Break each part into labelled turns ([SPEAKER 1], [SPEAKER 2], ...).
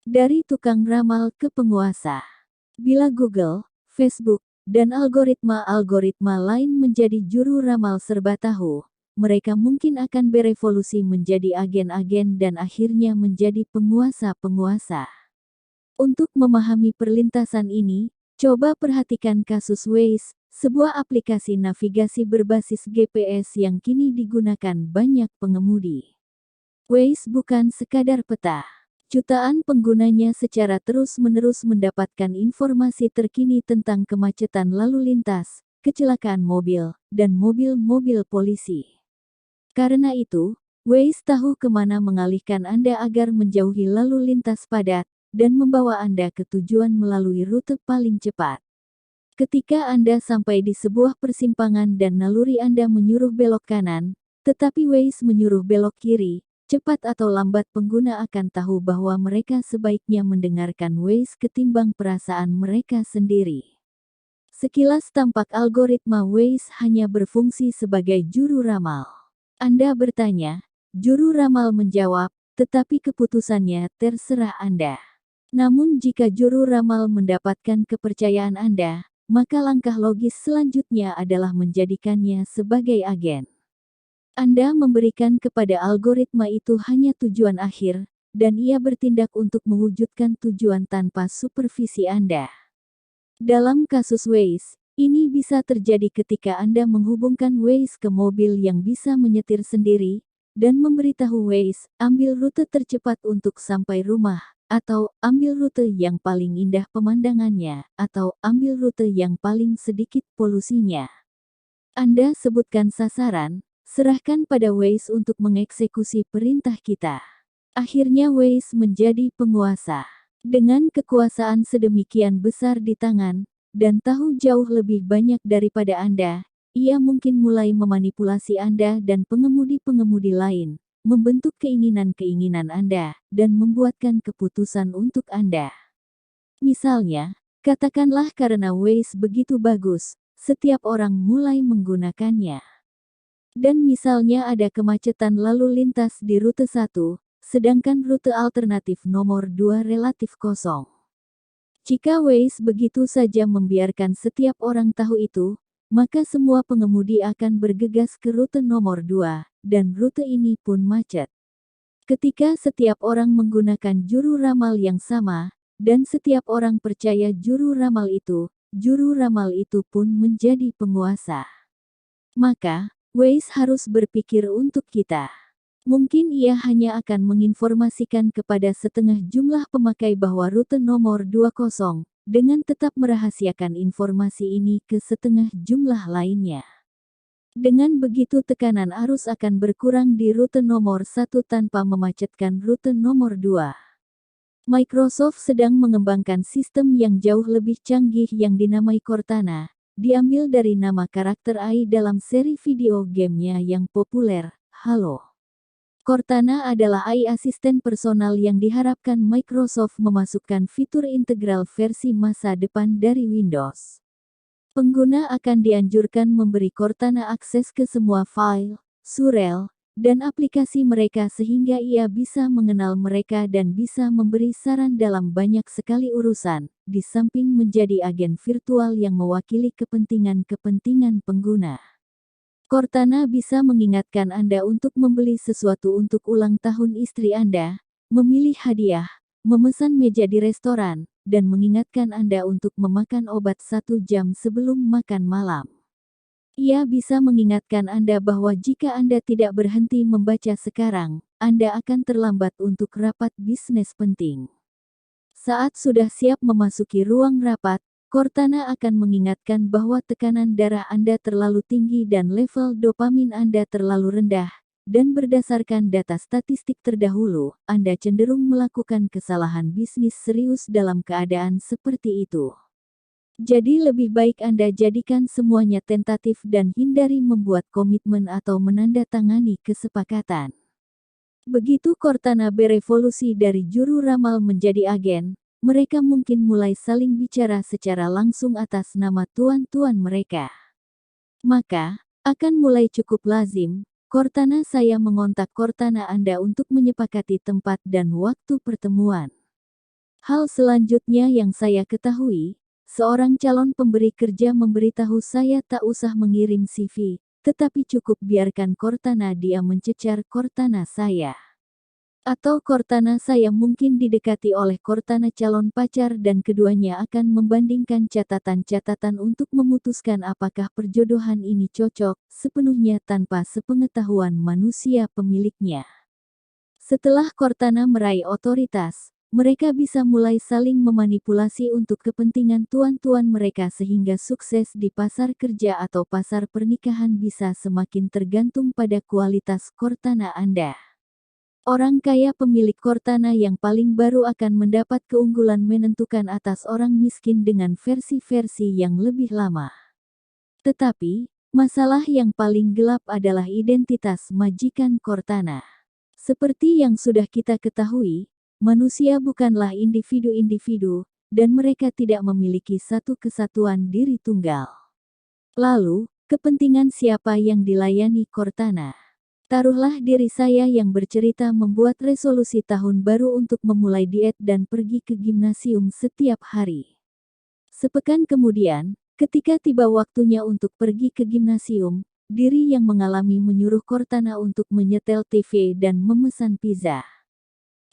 [SPEAKER 1] Dari tukang ramal ke penguasa. Bila Google, Facebook, dan algoritma-algoritma lain menjadi juru ramal serba tahu, mereka mungkin akan berevolusi menjadi agen-agen dan akhirnya menjadi penguasa-penguasa. Untuk memahami perlintasan ini, coba perhatikan kasus Waze, sebuah aplikasi navigasi berbasis GPS yang kini digunakan banyak pengemudi. Waze bukan sekadar peta. Jutaan penggunanya secara terus-menerus mendapatkan informasi terkini tentang kemacetan lalu lintas, kecelakaan mobil, dan mobil-mobil polisi. Karena itu, Waze tahu kemana mengalihkan Anda agar menjauhi lalu lintas padat, dan membawa Anda ke tujuan melalui rute paling cepat. Ketika Anda sampai di sebuah persimpangan dan naluri Anda menyuruh belok kanan, tetapi Waze menyuruh belok kiri, cepat atau lambat pengguna akan tahu bahwa mereka sebaiknya mendengarkan Waze ketimbang perasaan mereka sendiri. Sekilas tampak algoritma Waze hanya berfungsi sebagai juru ramal. Anda bertanya, juru ramal menjawab, tetapi keputusannya terserah Anda. Namun jika juru ramal mendapatkan kepercayaan Anda, maka langkah logis selanjutnya adalah menjadikannya sebagai agen. Anda memberikan kepada algoritma itu hanya tujuan akhir, dan ia bertindak untuk mewujudkan tujuan tanpa supervisi Anda. Dalam kasus Waze, ini bisa terjadi ketika Anda menghubungkan Waze ke mobil yang bisa menyetir sendiri, dan memberitahu Waze, ambil rute tercepat untuk sampai rumah, atau ambil rute yang paling indah pemandangannya, atau ambil rute yang paling sedikit polusinya. Anda sebutkan sasaran, serahkan pada Waze untuk mengeksekusi perintah kita. Akhirnya Waze menjadi penguasa. Dengan kekuasaan sedemikian besar di tangan, dan tahu jauh lebih banyak daripada Anda, ia mungkin mulai memanipulasi Anda dan pengemudi-pengemudi lain, membentuk keinginan-keinginan Anda, dan membuatkan keputusan untuk Anda. Misalnya, katakanlah karena Waze begitu bagus, setiap orang mulai menggunakannya. Dan misalnya ada kemacetan lalu lintas di rute 1, sedangkan rute alternatif nomor 2 relatif kosong. Jika Waze begitu saja membiarkan setiap orang tahu itu, maka semua pengemudi akan bergegas ke rute nomor 2, dan rute ini pun macet. Ketika setiap orang menggunakan juru ramal yang sama, dan setiap orang percaya juru ramal itu pun menjadi penguasa. Maka, Waze harus berpikir untuk kita. Mungkin ia hanya akan menginformasikan kepada setengah jumlah pemakai bahwa rute nomor 2 kosong, dengan tetap merahasiakan informasi ini ke setengah jumlah lainnya. Dengan begitu tekanan arus akan berkurang di rute nomor 1 tanpa memacetkan rute nomor 2. Microsoft sedang mengembangkan sistem yang jauh lebih canggih yang dinamai Cortana, diambil dari nama karakter AI dalam seri video gamenya yang populer, Halo. Cortana adalah AI asisten personal yang diharapkan Microsoft memasukkan fitur integral versi masa depan dari Windows. Pengguna akan dianjurkan memberi Cortana akses ke semua file, surel, dan aplikasi mereka sehingga ia bisa mengenal mereka dan bisa memberi saran dalam banyak sekali urusan, di samping menjadi agen virtual yang mewakili kepentingan-kepentingan pengguna. Cortana bisa mengingatkan Anda untuk membeli sesuatu untuk ulang tahun istri Anda, memilih hadiah, memesan meja di restoran, dan mengingatkan Anda untuk memakan obat 1 jam sebelum makan malam. Ia bisa mengingatkan Anda bahwa jika Anda tidak berhenti membaca sekarang, Anda akan terlambat untuk rapat bisnis penting. Saat sudah siap memasuki ruang rapat, Cortana akan mengingatkan bahwa tekanan darah Anda terlalu tinggi dan level dopamin Anda terlalu rendah, dan berdasarkan data statistik terdahulu, Anda cenderung melakukan kesalahan bisnis serius dalam keadaan seperti itu. Jadi lebih baik Anda jadikan semuanya tentatif dan hindari membuat komitmen atau menandatangani kesepakatan. Begitu Cortana berevolusi dari juru ramal menjadi agen, mereka mungkin mulai saling bicara secara langsung atas nama tuan-tuan mereka. Maka, akan mulai cukup lazim, Cortana saya mengontak Cortana Anda untuk menyepakati tempat dan waktu pertemuan. Hal selanjutnya yang saya ketahui, seorang calon pemberi kerja memberitahu saya tak usah mengirim CV, tetapi cukup biarkan Cortana dia mencecar Cortana saya. Atau Cortana saya mungkin didekati oleh Cortana calon pacar dan keduanya akan membandingkan catatan-catatan untuk memutuskan apakah perjodohan ini cocok, sepenuhnya tanpa sepengetahuan manusia pemiliknya. Setelah Cortana meraih otoritas, mereka bisa mulai saling memanipulasi untuk kepentingan tuan-tuan mereka sehingga sukses di pasar kerja atau pasar pernikahan bisa semakin tergantung pada kualitas Cortana Anda. Orang kaya pemilik Cortana yang paling baru akan mendapat keunggulan menentukan atas orang miskin dengan versi-versi yang lebih lama. Tetapi, masalah yang paling gelap adalah identitas majikan Cortana. Seperti yang sudah kita ketahui, manusia bukanlah individu-individu, dan mereka tidak memiliki satu kesatuan diri tunggal. Lalu, kepentingan siapa yang dilayani Cortana? Taruhlah diri saya yang bercerita membuat resolusi tahun baru untuk memulai diet dan pergi ke gimnasium setiap hari. Sepekan kemudian, ketika tiba waktunya untuk pergi ke gimnasium, diri yang mengalami menyuruh Cortana untuk menyetel TV dan memesan pizza.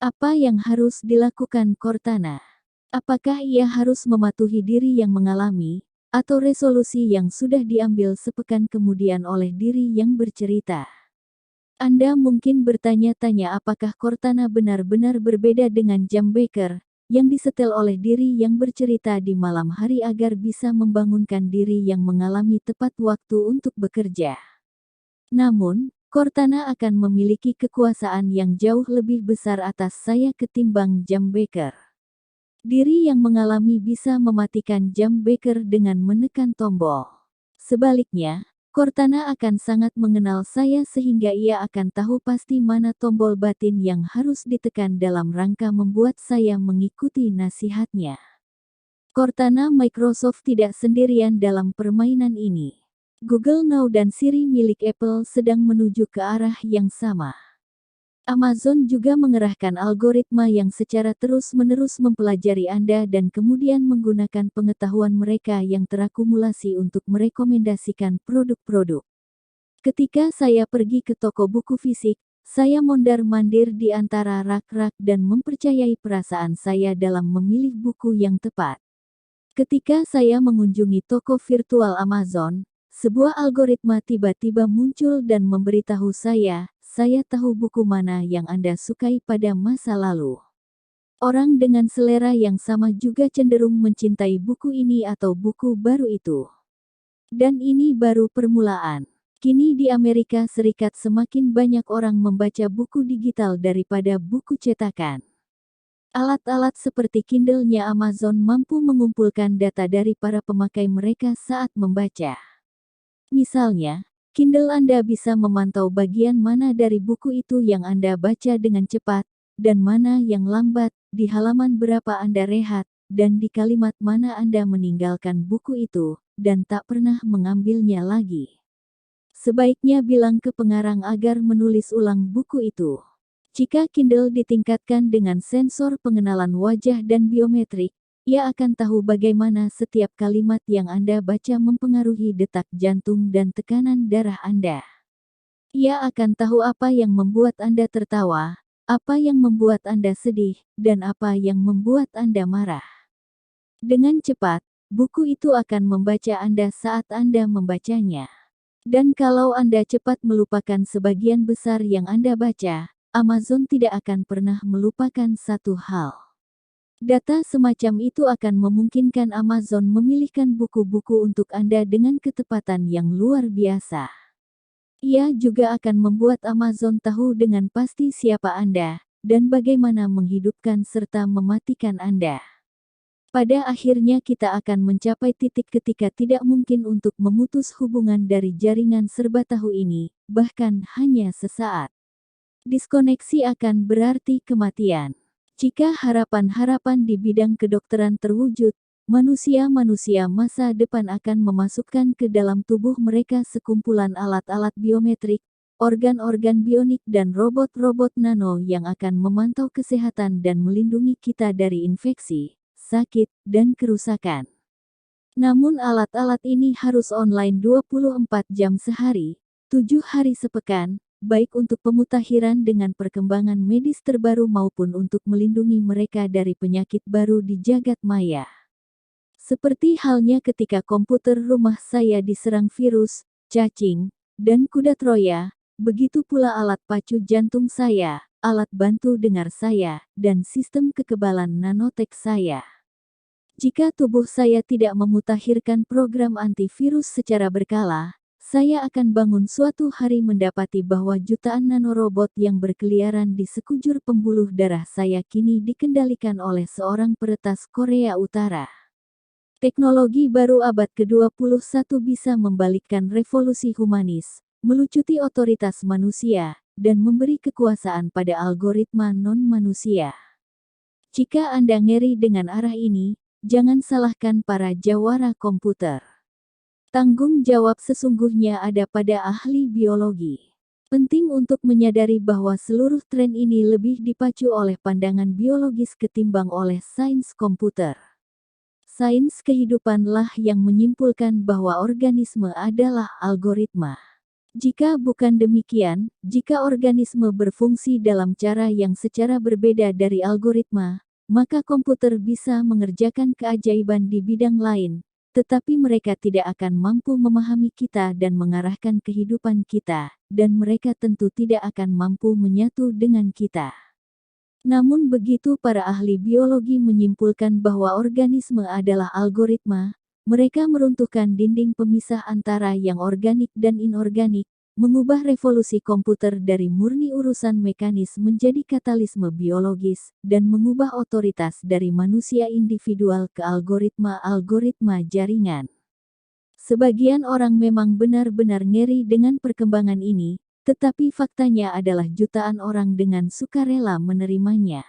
[SPEAKER 1] Apa yang harus dilakukan Cortana? Apakah ia harus mematuhi diri yang mengalami, atau resolusi yang sudah diambil sepekan kemudian oleh diri yang bercerita? Anda mungkin bertanya-tanya apakah Cortana benar-benar berbeda dengan jam beker, yang disetel oleh diri yang bercerita di malam hari agar bisa membangunkan diri yang mengalami tepat waktu untuk bekerja. Namun, Cortana akan memiliki kekuasaan yang jauh lebih besar atas saya ketimbang jam beker. Diri yang mengalami bisa mematikan jam beker dengan menekan tombol. Sebaliknya, Cortana akan sangat mengenal saya sehingga ia akan tahu pasti mana tombol batin yang harus ditekan dalam rangka membuat saya mengikuti nasihatnya. Cortana Microsoft tidak sendirian dalam permainan ini. Google Now dan Siri milik Apple sedang menuju ke arah yang sama. Amazon juga mengerahkan algoritma yang secara terus-menerus mempelajari Anda dan kemudian menggunakan pengetahuan mereka yang terakumulasi untuk merekomendasikan produk-produk. Ketika saya pergi ke toko buku fisik, saya mondar-mandir di antara rak-rak dan mempercayai perasaan saya dalam memilih buku yang tepat. Ketika saya mengunjungi toko virtual Amazon, sebuah algoritma tiba-tiba muncul dan memberitahu saya tahu buku mana yang Anda sukai pada masa lalu. Orang dengan selera yang sama juga cenderung mencintai buku ini atau buku baru itu. Dan ini baru permulaan. Kini di Amerika Serikat semakin banyak orang membaca buku digital daripada buku cetakan. Alat-alat seperti Kindle-nya Amazon mampu mengumpulkan data dari para pemakai mereka saat membaca. Misalnya, Kindle Anda bisa memantau bagian mana dari buku itu yang Anda baca dengan cepat, dan mana yang lambat, di halaman berapa Anda rehat, dan di kalimat mana Anda meninggalkan buku itu, dan tak pernah mengambilnya lagi. Sebaiknya bilang ke pengarang agar menulis ulang buku itu. Jika Kindle ditingkatkan dengan sensor pengenalan wajah dan biometrik, ia akan tahu bagaimana setiap kalimat yang Anda baca mempengaruhi detak jantung dan tekanan darah Anda. Ia akan tahu apa yang membuat Anda tertawa, apa yang membuat Anda sedih, dan apa yang membuat Anda marah. Dengan cepat, buku itu akan membaca Anda saat Anda membacanya. Dan kalau Anda cepat melupakan sebagian besar yang Anda baca, Amazon tidak akan pernah melupakan satu hal. Data semacam itu akan memungkinkan Amazon memilihkan buku-buku untuk Anda dengan ketepatan yang luar biasa. Ia juga akan membuat Amazon tahu dengan pasti siapa Anda, dan bagaimana menghidupkan serta mematikan Anda. Pada akhirnya kita akan mencapai titik ketika tidak mungkin untuk memutus hubungan dari jaringan serba tahu ini, bahkan hanya sesaat. Diskoneksi akan berarti kematian. Jika harapan-harapan di bidang kedokteran terwujud, manusia-manusia masa depan akan memasukkan ke dalam tubuh mereka sekumpulan alat-alat biometrik, organ-organ bionik dan robot-robot nano yang akan memantau kesehatan dan melindungi kita dari infeksi, sakit, dan kerusakan. Namun alat-alat ini harus online 24 jam sehari, 7 hari sepekan, baik untuk pemutakhiran dengan perkembangan medis terbaru maupun untuk melindungi mereka dari penyakit baru di jagat maya. Seperti halnya ketika komputer rumah saya diserang virus, cacing, dan kuda Troya, begitu pula alat pacu jantung saya, alat bantu dengar saya, dan sistem kekebalan nanotek saya. Jika tubuh saya tidak memutakhirkan program antivirus secara berkala, saya akan bangun suatu hari mendapati bahwa jutaan nanorobot yang berkeliaran di sekujur pembuluh darah saya kini dikendalikan oleh seorang peretas Korea Utara. Teknologi baru abad ke-21 bisa membalikkan revolusi humanis, melucuti otoritas manusia, dan memberi kekuasaan pada algoritma non-manusia. Jika Anda ngeri dengan arah ini, jangan salahkan para jawara komputer. Tanggung jawab sesungguhnya ada pada ahli biologi. Penting untuk menyadari bahwa seluruh tren ini lebih dipacu oleh pandangan biologis ketimbang oleh sains komputer. Sains kehidupanlah yang menyimpulkan bahwa organisme adalah algoritma. Jika bukan demikian, jika organisme berfungsi dalam cara yang secara berbeda dari algoritma, maka komputer bisa mengerjakan keajaiban di bidang lain, tetapi mereka tidak akan mampu memahami kita dan mengarahkan kehidupan kita, dan mereka tentu tidak akan mampu menyatu dengan kita. Namun begitu para ahli biologi menyimpulkan bahwa organisme adalah algoritma, mereka meruntuhkan dinding pemisah antara yang organik dan inorganik, mengubah revolusi komputer dari murni urusan mekanis menjadi katalisme biologis, dan mengubah otoritas dari manusia individual ke algoritma-algoritma jaringan. Sebagian orang memang benar-benar ngeri dengan perkembangan ini, tetapi faktanya adalah jutaan orang dengan sukarela menerimanya.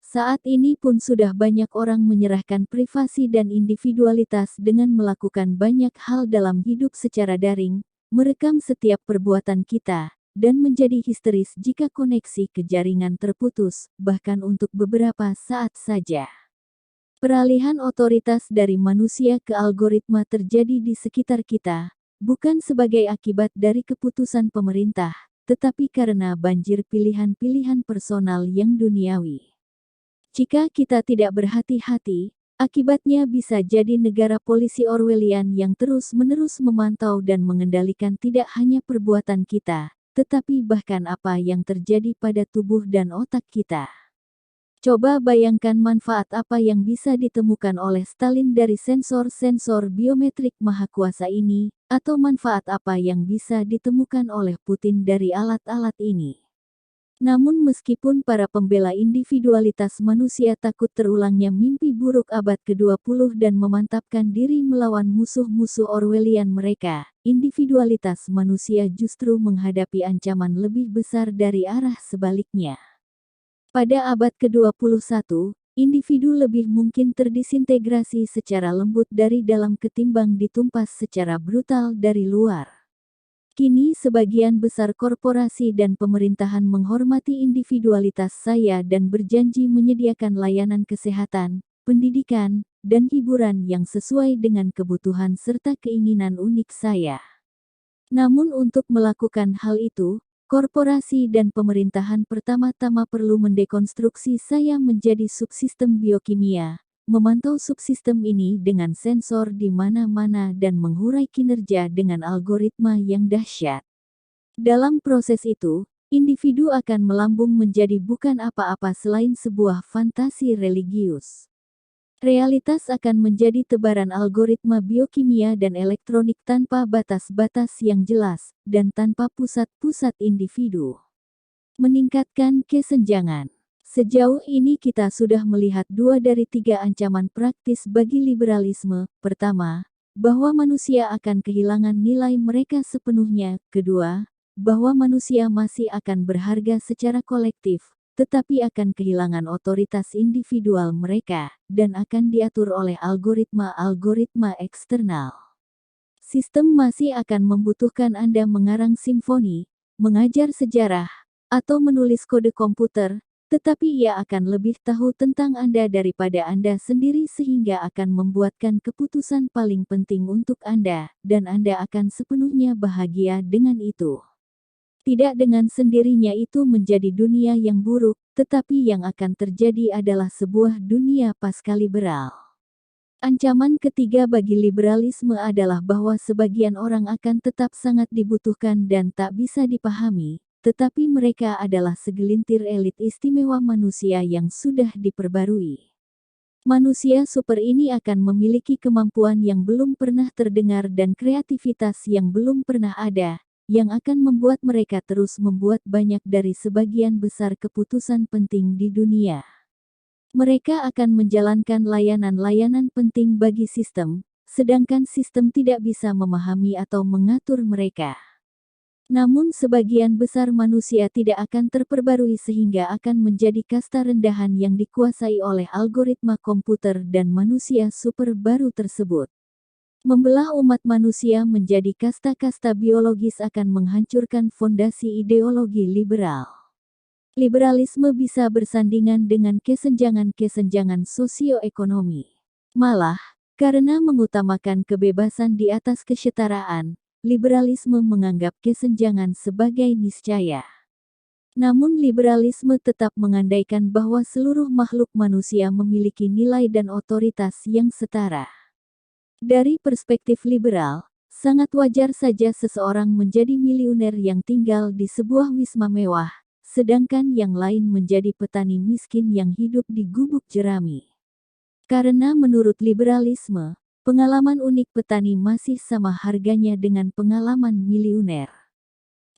[SPEAKER 1] Saat ini pun sudah banyak orang menyerahkan privasi dan individualitas dengan melakukan banyak hal dalam hidup secara daring, merekam setiap perbuatan kita, dan menjadi histeris jika koneksi ke jaringan terputus, bahkan untuk beberapa saat saja. Peralihan otoritas dari manusia ke algoritma terjadi di sekitar kita, bukan sebagai akibat dari keputusan pemerintah, tetapi karena banjir pilihan-pilihan personal yang duniawi. Jika kita tidak berhati-hati, akibatnya bisa jadi negara polisi Orwellian yang terus-menerus memantau dan mengendalikan tidak hanya perbuatan kita, tetapi bahkan apa yang terjadi pada tubuh dan otak kita. Coba bayangkan manfaat apa yang bisa ditemukan oleh Stalin dari sensor-sensor biometrik maha kuasa ini, atau manfaat apa yang bisa ditemukan oleh Putin dari alat-alat ini. Namun meskipun para pembela individualitas manusia takut terulangnya mimpi buruk abad ke-20 dan memantapkan diri melawan musuh-musuh Orwellian mereka, individualitas manusia justru menghadapi ancaman lebih besar dari arah sebaliknya. Pada abad ke-21, individu lebih mungkin terdisintegrasi secara lembut dari dalam ketimbang ditumpas secara brutal dari luar. Kini sebagian besar korporasi dan pemerintahan menghormati individualitas saya dan berjanji menyediakan layanan kesehatan, pendidikan, dan hiburan yang sesuai dengan kebutuhan serta keinginan unik saya. Namun untuk melakukan hal itu, korporasi dan pemerintahan pertama-tama perlu mendekonstruksi saya menjadi subsistem biokimia, memantau subsistem ini dengan sensor di mana-mana dan menghurai kinerja dengan algoritma yang dahsyat. Dalam proses itu, individu akan melambung menjadi bukan apa-apa selain sebuah fantasi religius. Realitas akan menjadi tebaran algoritma biokimia dan elektronik tanpa batas-batas yang jelas, dan tanpa pusat-pusat individu. Meningkatkan kesenjangan. Sejauh ini kita sudah melihat 2 dari 3 ancaman praktis bagi liberalisme. Pertama, bahwa manusia akan kehilangan nilai mereka sepenuhnya. Kedua, bahwa manusia masih akan berharga secara kolektif, tetapi akan kehilangan otoritas individual mereka, dan akan diatur oleh algoritma-algoritma eksternal. Sistem masih akan membutuhkan Anda mengarang simfoni, mengajar sejarah, atau menulis kode komputer, tetapi ia akan lebih tahu tentang Anda daripada Anda sendiri sehingga akan membuatkan keputusan paling penting untuk Anda, dan Anda akan sepenuhnya bahagia dengan itu. Tidak dengan sendirinya itu menjadi dunia yang buruk, tetapi yang akan terjadi adalah sebuah dunia pasca-liberal. Ancaman ketiga bagi liberalisme adalah bahwa sebagian orang akan tetap sangat dibutuhkan dan tak bisa dipahami, tetapi mereka adalah segelintir elit istimewa manusia yang sudah diperbarui. Manusia super ini akan memiliki kemampuan yang belum pernah terdengar dan kreativitas yang belum pernah ada, yang akan membuat mereka terus membuat banyak dari sebagian besar keputusan penting di dunia. Mereka akan menjalankan layanan-layanan penting bagi sistem, sedangkan sistem tidak bisa memahami atau mengatur mereka. Namun sebagian besar manusia tidak akan terperbarui sehingga akan menjadi kasta rendahan yang dikuasai oleh algoritma komputer dan manusia super baru tersebut. Membelah umat manusia menjadi kasta-kasta biologis akan menghancurkan fondasi ideologi liberal. Liberalisme bisa bersandingan dengan kesenjangan-kesenjangan sosioekonomi. Malah, karena mengutamakan kebebasan di atas kesetaraan, liberalisme menganggap kesenjangan sebagai niscaya. Namun liberalisme tetap mengandaikan bahwa seluruh makhluk manusia memiliki nilai dan otoritas yang setara. Dari perspektif liberal, sangat wajar saja seseorang menjadi miliuner yang tinggal di sebuah wisma mewah, sedangkan yang lain menjadi petani miskin yang hidup di gubuk jerami. Karena menurut liberalisme, pengalaman unik petani masih sama harganya dengan pengalaman miliuner.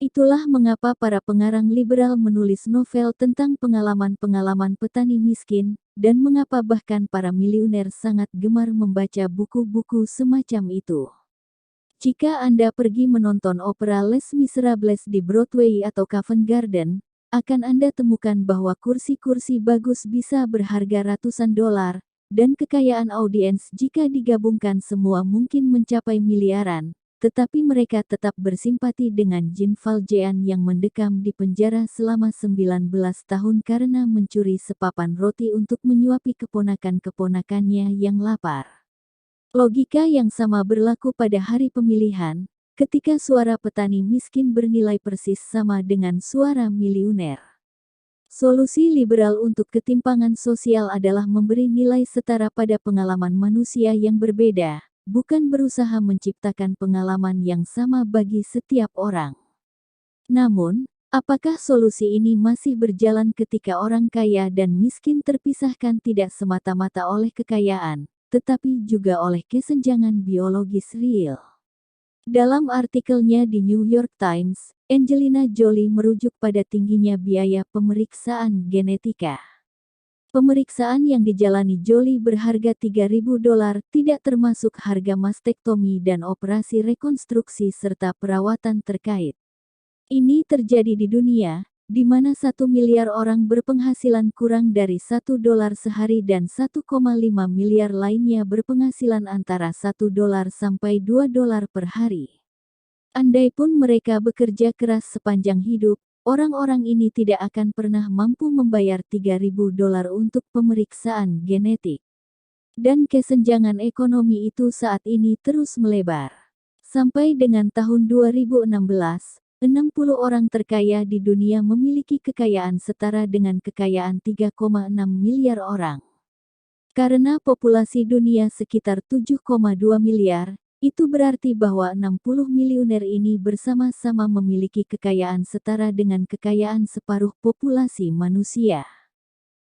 [SPEAKER 1] Itulah mengapa para pengarang liberal menulis novel tentang pengalaman-pengalaman petani miskin, dan mengapa bahkan para miliuner sangat gemar membaca buku-buku semacam itu. Jika Anda pergi menonton opera Les Miserables di Broadway atau Covent Garden, akan Anda temukan bahwa kursi-kursi bagus bisa berharga ratusan dolar, dan kekayaan audiens jika digabungkan semua mungkin mencapai miliaran, tetapi mereka tetap bersimpati dengan Jean Valjean yang mendekam di penjara selama 19 tahun karena mencuri sepapan roti untuk menyuapi keponakan-keponakannya yang lapar. Logika yang sama berlaku pada hari pemilihan, ketika suara petani miskin bernilai persis sama dengan suara miliuner. Solusi liberal untuk ketimpangan sosial adalah memberi nilai setara pada pengalaman manusia yang berbeda, bukan berusaha menciptakan pengalaman yang sama bagi setiap orang. Namun, apakah solusi ini masih berjalan ketika orang kaya dan miskin terpisahkan tidak semata-mata oleh kekayaan, tetapi juga oleh kesenjangan biologis real? Dalam artikelnya di New York Times, Angelina Jolie merujuk pada tingginya biaya pemeriksaan genetika. Pemeriksaan yang dijalani Jolie berharga $3.000, tidak termasuk harga mastektomi dan operasi rekonstruksi serta perawatan terkait. Ini terjadi di dunia, di mana 1 miliar orang berpenghasilan kurang dari $1 sehari dan 1,5 miliar lainnya berpenghasilan antara $1 sampai $2 per hari. Andaipun mereka bekerja keras sepanjang hidup, orang-orang ini tidak akan pernah mampu membayar $3.000 untuk pemeriksaan genetik. Dan kesenjangan ekonomi itu saat ini terus melebar. Sampai dengan tahun 2016, 60 orang terkaya di dunia memiliki kekayaan setara dengan kekayaan 3,6 miliar orang. Karena populasi dunia sekitar 7,2 miliar, itu berarti bahwa 60 miliuner ini bersama-sama memiliki kekayaan setara dengan kekayaan separuh populasi manusia.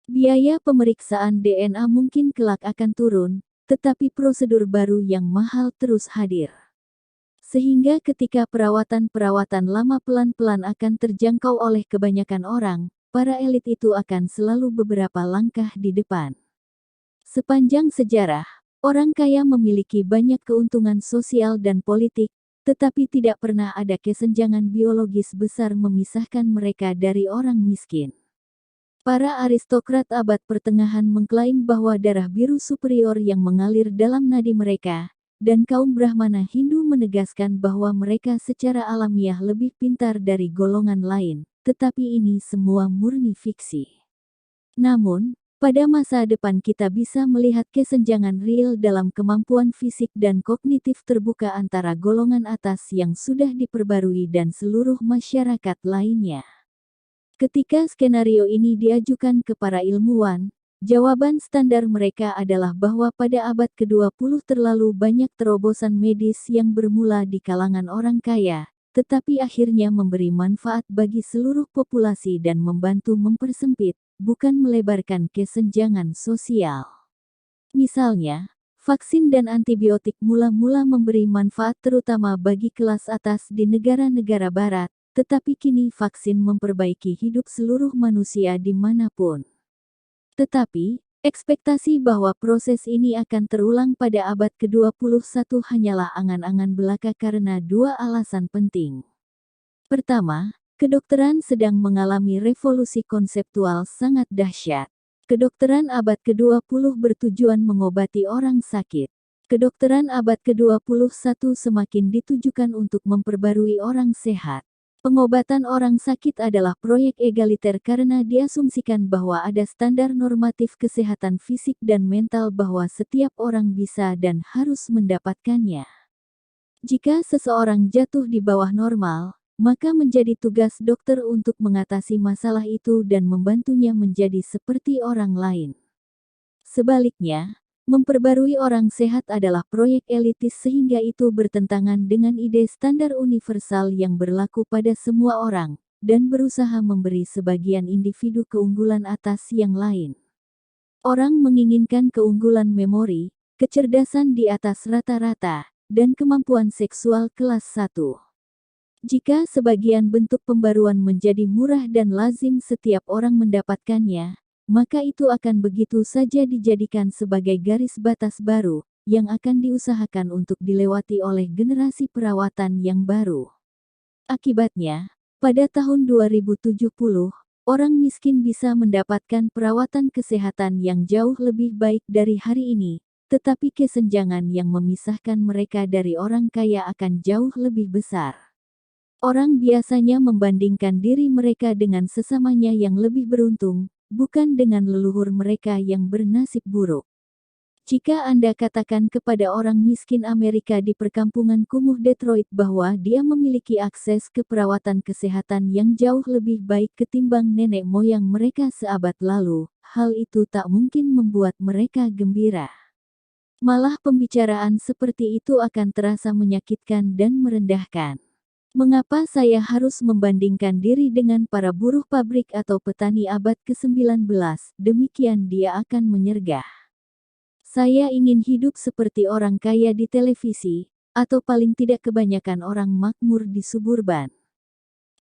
[SPEAKER 1] Biaya pemeriksaan DNA mungkin kelak akan turun, tetapi prosedur baru yang mahal terus hadir. Sehingga ketika perawatan-perawatan lama pelan-pelan akan terjangkau oleh kebanyakan orang, para elit itu akan selalu beberapa langkah di depan. Sepanjang sejarah, orang kaya memiliki banyak keuntungan sosial dan politik, tetapi tidak pernah ada kesenjangan biologis besar memisahkan mereka dari orang miskin. Para aristokrat abad pertengahan mengklaim bahwa darah biru superior yang mengalir dalam nadi mereka, dan kaum Brahmana Hindu menegaskan bahwa mereka secara alamiah lebih pintar dari golongan lain, tetapi ini semua murni fiksi. Namun, pada masa depan kita bisa melihat kesenjangan real dalam kemampuan fisik dan kognitif terbuka antara golongan atas yang sudah diperbarui dan seluruh masyarakat lainnya. Ketika skenario ini diajukan ke para ilmuwan, jawaban standar mereka adalah bahwa pada abad ke-20 terlalu banyak terobosan medis yang bermula di kalangan orang kaya, tetapi akhirnya memberi manfaat bagi seluruh populasi dan membantu mempersempit, bukan melebarkan kesenjangan sosial. Misalnya, vaksin dan antibiotik mula-mula memberi manfaat terutama bagi kelas atas di negara-negara barat, tetapi kini vaksin memperbaiki hidup seluruh manusia dimanapun. Tetapi, ekspektasi bahwa proses ini akan terulang pada abad ke-21 hanyalah angan-angan belaka karena dua alasan penting. Pertama, kedokteran sedang mengalami revolusi konseptual sangat dahsyat. Kedokteran abad ke-20 bertujuan mengobati orang sakit. Kedokteran abad ke-21 semakin ditujukan untuk memperbarui orang sehat. Pengobatan orang sakit adalah proyek egaliter karena diasumsikan bahwa ada standar normatif kesehatan fisik dan mental bahwa setiap orang bisa dan harus mendapatkannya. Jika seseorang jatuh di bawah normal, maka menjadi tugas dokter untuk mengatasi masalah itu dan membantunya menjadi seperti orang lain. Sebaliknya, memperbarui orang sehat adalah proyek elitis sehingga itu bertentangan dengan ide standar universal yang berlaku pada semua orang, dan berusaha memberi sebagian individu keunggulan atas yang lain. Orang menginginkan keunggulan memori, kecerdasan di atas rata-rata, dan kemampuan seksual kelas 1. Jika sebagian bentuk pembaruan menjadi murah dan lazim setiap orang mendapatkannya, maka itu akan begitu saja dijadikan sebagai garis batas baru, yang akan diusahakan untuk dilewati oleh generasi perawatan yang baru. Akibatnya, pada tahun 2070, orang miskin bisa mendapatkan perawatan kesehatan yang jauh lebih baik dari hari ini, tetapi kesenjangan yang memisahkan mereka dari orang kaya akan jauh lebih besar. Orang biasanya membandingkan diri mereka dengan sesamanya yang lebih beruntung, bukan dengan leluhur mereka yang bernasib buruk. Jika Anda katakan kepada orang miskin Amerika di perkampungan kumuh Detroit bahwa dia memiliki akses ke perawatan kesehatan yang jauh lebih baik ketimbang nenek moyang mereka seabad lalu, hal itu tak mungkin membuat mereka gembira. Malah pembicaraan seperti itu akan terasa menyakitkan dan merendahkan. Mengapa saya harus membandingkan diri dengan para buruh pabrik atau petani abad ke-19? Demikian dia akan menyergah. Saya ingin hidup seperti orang kaya di televisi, atau paling tidak kebanyakan orang makmur di suburban.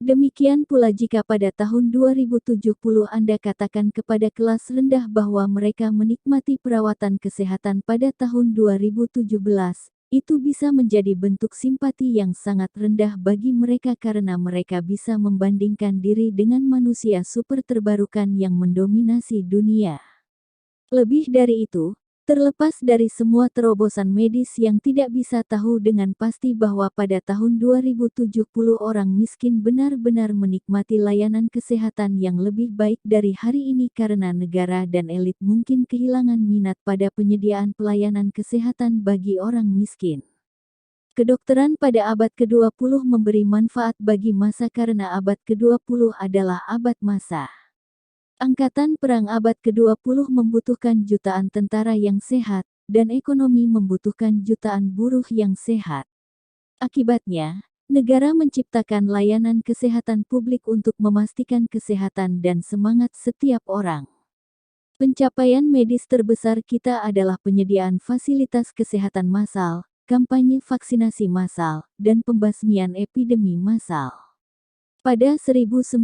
[SPEAKER 1] Demikian pula jika pada tahun 2070 Anda katakan kepada kelas rendah bahwa mereka menikmati perawatan kesehatan pada tahun 2017, itu bisa menjadi bentuk simpati yang sangat rendah bagi mereka karena mereka bisa membandingkan diri dengan manusia super terbarukan yang mendominasi dunia. Lebih dari itu, terlepas dari semua terobosan medis yang tidak bisa tahu dengan pasti bahwa pada tahun 2070 orang miskin benar-benar menikmati layanan kesehatan yang lebih baik dari hari ini karena negara dan elit mungkin kehilangan minat pada penyediaan pelayanan kesehatan bagi orang miskin. Kedokteran pada abad ke-20 memberi manfaat bagi massa karena abad ke-20 adalah abad massa. Angkatan perang abad ke-20 membutuhkan jutaan tentara yang sehat, dan ekonomi membutuhkan jutaan buruh yang sehat. Akibatnya, negara menciptakan layanan kesehatan publik untuk memastikan kesehatan dan semangat setiap orang. Pencapaian medis terbesar kita adalah penyediaan fasilitas kesehatan massal, kampanye vaksinasi massal, dan pembasmian epidemi massal. Pada 1914,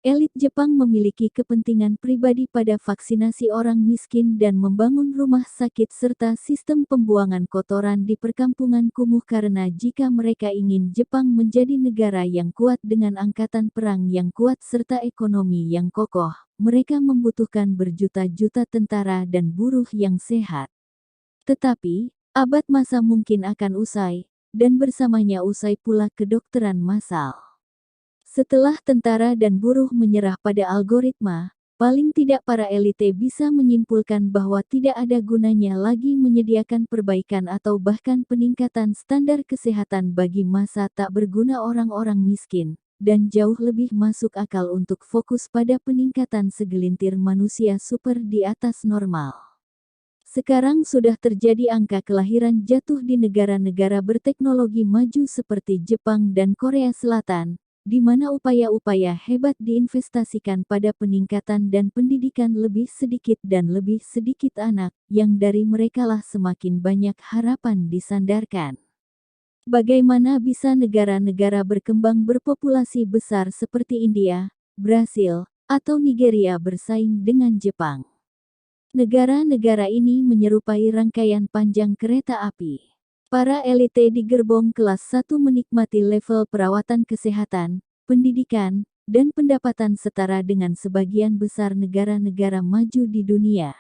[SPEAKER 1] elit Jepang memiliki kepentingan pribadi pada vaksinasi orang miskin dan membangun rumah sakit serta sistem pembuangan kotoran di perkampungan kumuh karena jika mereka ingin Jepang menjadi negara yang kuat dengan angkatan perang yang kuat serta ekonomi yang kokoh, mereka membutuhkan berjuta-juta tentara dan buruh yang sehat. Tetapi, Abad massa mungkin akan usai, dan bersamanya usai pula kedokteran massal. Setelah tentara dan buruh menyerah pada algoritma, paling tidak para elite bisa menyimpulkan bahwa tidak ada gunanya lagi menyediakan perbaikan atau bahkan peningkatan standar kesehatan bagi massa tak berguna orang-orang miskin, dan jauh lebih masuk akal untuk fokus pada peningkatan segelintir manusia super di atas normal. Sekarang sudah terjadi angka kelahiran jatuh di negara-negara berteknologi maju seperti Jepang dan Korea Selatan, di mana upaya-upaya hebat diinvestasikan pada peningkatan dan pendidikan lebih sedikit anak, yang dari merekalah semakin banyak harapan disandarkan. Bagaimana bisa negara-negara berkembang berpopulasi besar seperti India, Brasil, atau Nigeria bersaing dengan Jepang? Negara-negara ini menyerupai rangkaian panjang kereta api. Para elite di gerbong kelas 1 menikmati level perawatan kesehatan, pendidikan, dan pendapatan setara dengan sebagian besar negara-negara maju di dunia.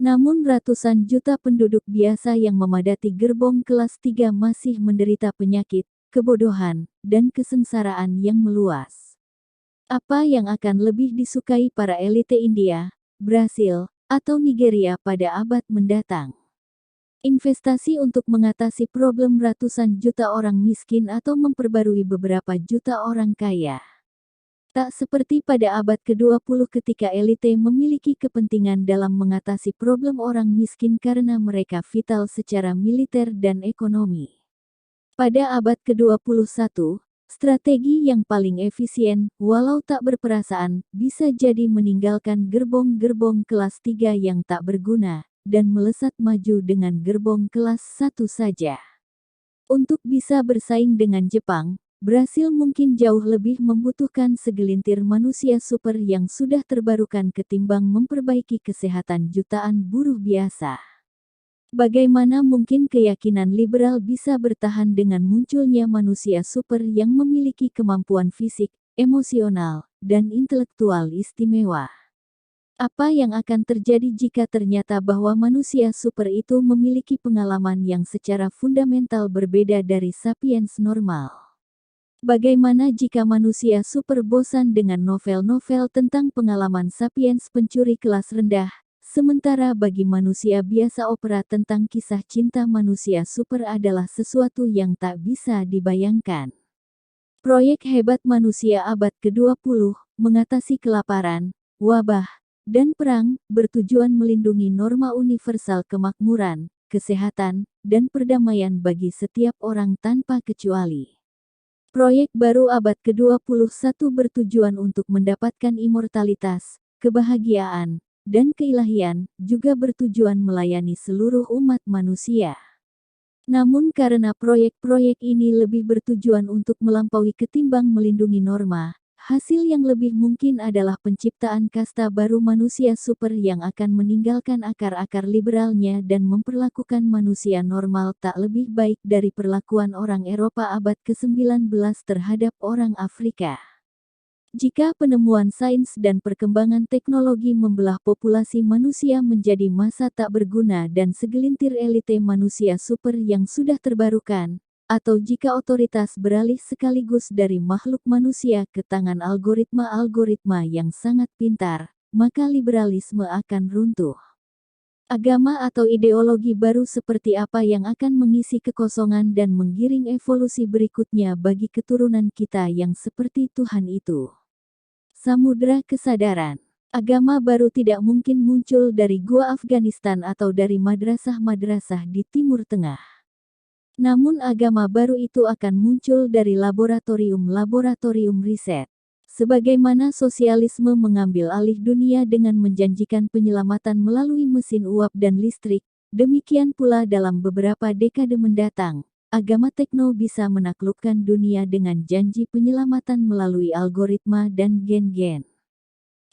[SPEAKER 1] Namun ratusan juta penduduk biasa yang memadati gerbong kelas 3 masih menderita penyakit, kebodohan, dan kesengsaraan yang meluas. Apa yang akan lebih disukai para elite India, Brasil, atau Nigeria pada abad mendatang? Investasi untuk mengatasi problem ratusan juta orang miskin atau memperbarui beberapa juta orang kaya. Tak seperti pada abad ke-20 ketika elite memiliki kepentingan dalam mengatasi problem orang miskin karena mereka vital secara militer dan ekonomi. Pada abad ke-21, strategi yang paling efisien, walau tak berperasaan, bisa jadi meninggalkan gerbong-gerbong kelas 3 yang tak berguna, dan melesat maju dengan gerbong kelas 1 saja. Untuk bisa bersaing dengan Jepang, Brasil mungkin jauh lebih membutuhkan segelintir manusia super yang sudah terbarukan ketimbang memperbaiki kesehatan jutaan buruh biasa. Bagaimana mungkin keyakinan liberal bisa bertahan dengan munculnya manusia super yang memiliki kemampuan fisik, emosional, dan intelektual istimewa? Apa yang akan terjadi jika ternyata bahwa manusia super itu memiliki pengalaman yang secara fundamental berbeda dari sapiens normal? Bagaimana jika manusia super bosan dengan novel-novel tentang pengalaman sapiens pencuri kelas rendah? Sementara bagi manusia biasa opera tentang kisah cinta manusia super adalah sesuatu yang tak bisa dibayangkan. Proyek hebat manusia abad ke-20, mengatasi kelaparan, wabah, dan perang, bertujuan melindungi norma universal kemakmuran, kesehatan, dan perdamaian bagi setiap orang tanpa kecuali. Proyek baru abad ke-21 bertujuan untuk mendapatkan immortalitas, kebahagiaan, dan keilahian, juga bertujuan melayani seluruh umat manusia. Namun karena proyek-proyek ini lebih bertujuan untuk melampaui ketimbang melindungi norma, hasil yang lebih mungkin adalah penciptaan kasta baru manusia super yang akan meninggalkan akar-akar liberalnya dan memperlakukan manusia normal tak lebih baik dari perlakuan orang Eropa abad ke-19 terhadap orang Afrika. Jika penemuan sains dan perkembangan teknologi membelah populasi manusia menjadi massa tak berguna dan segelintir elite manusia super yang sudah terbarukan, atau jika otoritas beralih sekaligus dari makhluk manusia ke tangan algoritma-algoritma yang sangat pintar, maka liberalisme akan runtuh. Agama atau ideologi baru seperti apa yang akan mengisi kekosongan dan menggiring evolusi berikutnya bagi keturunan kita yang seperti Tuhan itu? Samudra kesadaran. Agama baru tidak mungkin muncul dari gua Afghanistan atau dari madrasah-madrasah di Timur Tengah. Namun agama baru itu akan muncul dari laboratorium-laboratorium riset. Sebagaimana sosialisme mengambil alih dunia dengan menjanjikan penyelamatan melalui mesin uap dan listrik, demikian pula dalam beberapa dekade mendatang, agama tekno bisa menaklukkan dunia dengan janji penyelamatan melalui algoritma dan gen-gen.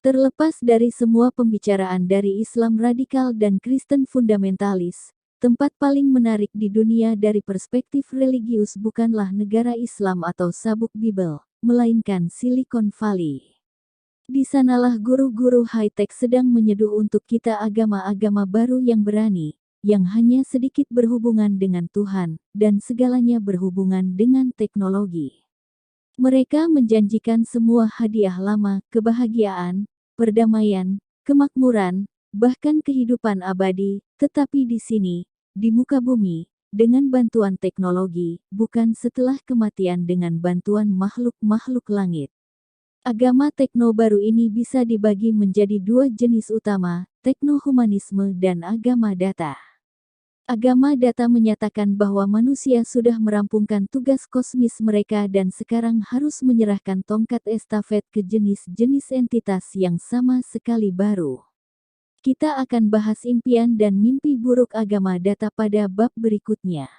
[SPEAKER 1] Terlepas dari semua pembicaraan dari Islam radikal dan Kristen fundamentalis, tempat paling menarik di dunia dari perspektif religius bukanlah negara Islam atau sabuk Bible, melainkan Silicon Valley. Di sanalah guru-guru high-tech sedang menyeduh untuk kita agama-agama baru yang berani, yang hanya sedikit berhubungan dengan Tuhan, dan segalanya berhubungan dengan teknologi. Mereka menjanjikan semua hadiah lama, kebahagiaan, perdamaian, kemakmuran, bahkan kehidupan abadi, tetapi di sini, di muka bumi, dengan bantuan teknologi, bukan setelah kematian dengan bantuan makhluk-makhluk langit. Agama tekno baru ini bisa dibagi menjadi dua jenis utama, teknohumanisme dan agama data. Agama data menyatakan bahwa manusia sudah merampungkan tugas kosmis mereka dan sekarang harus menyerahkan tongkat estafet ke jenis-jenis entitas yang sama sekali baru. Kita akan bahas impian dan mimpi buruk agama data pada bab berikutnya.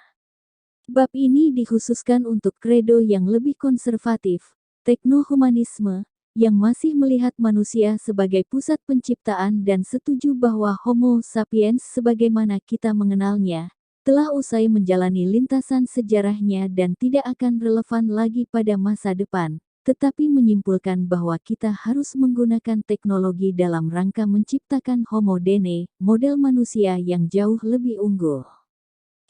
[SPEAKER 1] Bab ini dikhususkan untuk kredo yang lebih konservatif, teknohumanisme, yang masih melihat manusia sebagai pusat penciptaan dan setuju bahwa Homo sapiens sebagaimana kita mengenalnya, telah usai menjalani lintasan sejarahnya dan tidak akan relevan lagi pada masa depan, tetapi menyimpulkan bahwa kita harus menggunakan teknologi dalam rangka menciptakan Homo Dene, model manusia yang jauh lebih unggul.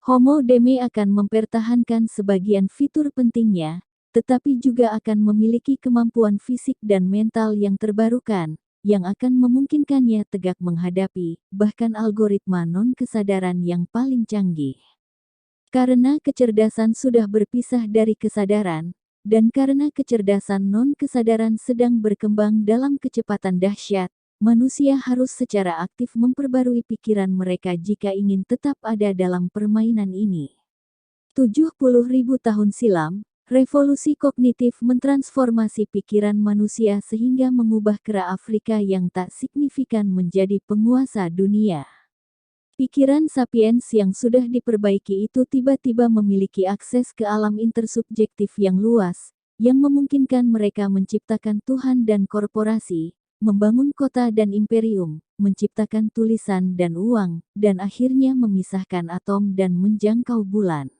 [SPEAKER 1] Homo Dene akan mempertahankan sebagian fitur pentingnya, tetapi juga akan memiliki kemampuan fisik dan mental yang terbarukan, yang akan memungkinkannya tegak menghadapi, bahkan algoritma non-kesadaran yang paling canggih. Karena kecerdasan sudah berpisah dari kesadaran, dan karena kecerdasan non-kesadaran sedang berkembang dalam kecepatan dahsyat, manusia harus secara aktif memperbarui pikiran mereka jika ingin tetap ada dalam permainan ini. 70.000 tahun silam, revolusi kognitif mentransformasi pikiran manusia sehingga mengubah kera Afrika yang tak signifikan menjadi penguasa dunia. Pikiran sapiens yang sudah diperbaiki itu tiba-tiba memiliki akses ke alam intersubjektif yang luas, yang memungkinkan mereka menciptakan Tuhan dan korporasi, membangun kota dan imperium, menciptakan tulisan dan uang, dan akhirnya memisahkan atom dan menjangkau bulan.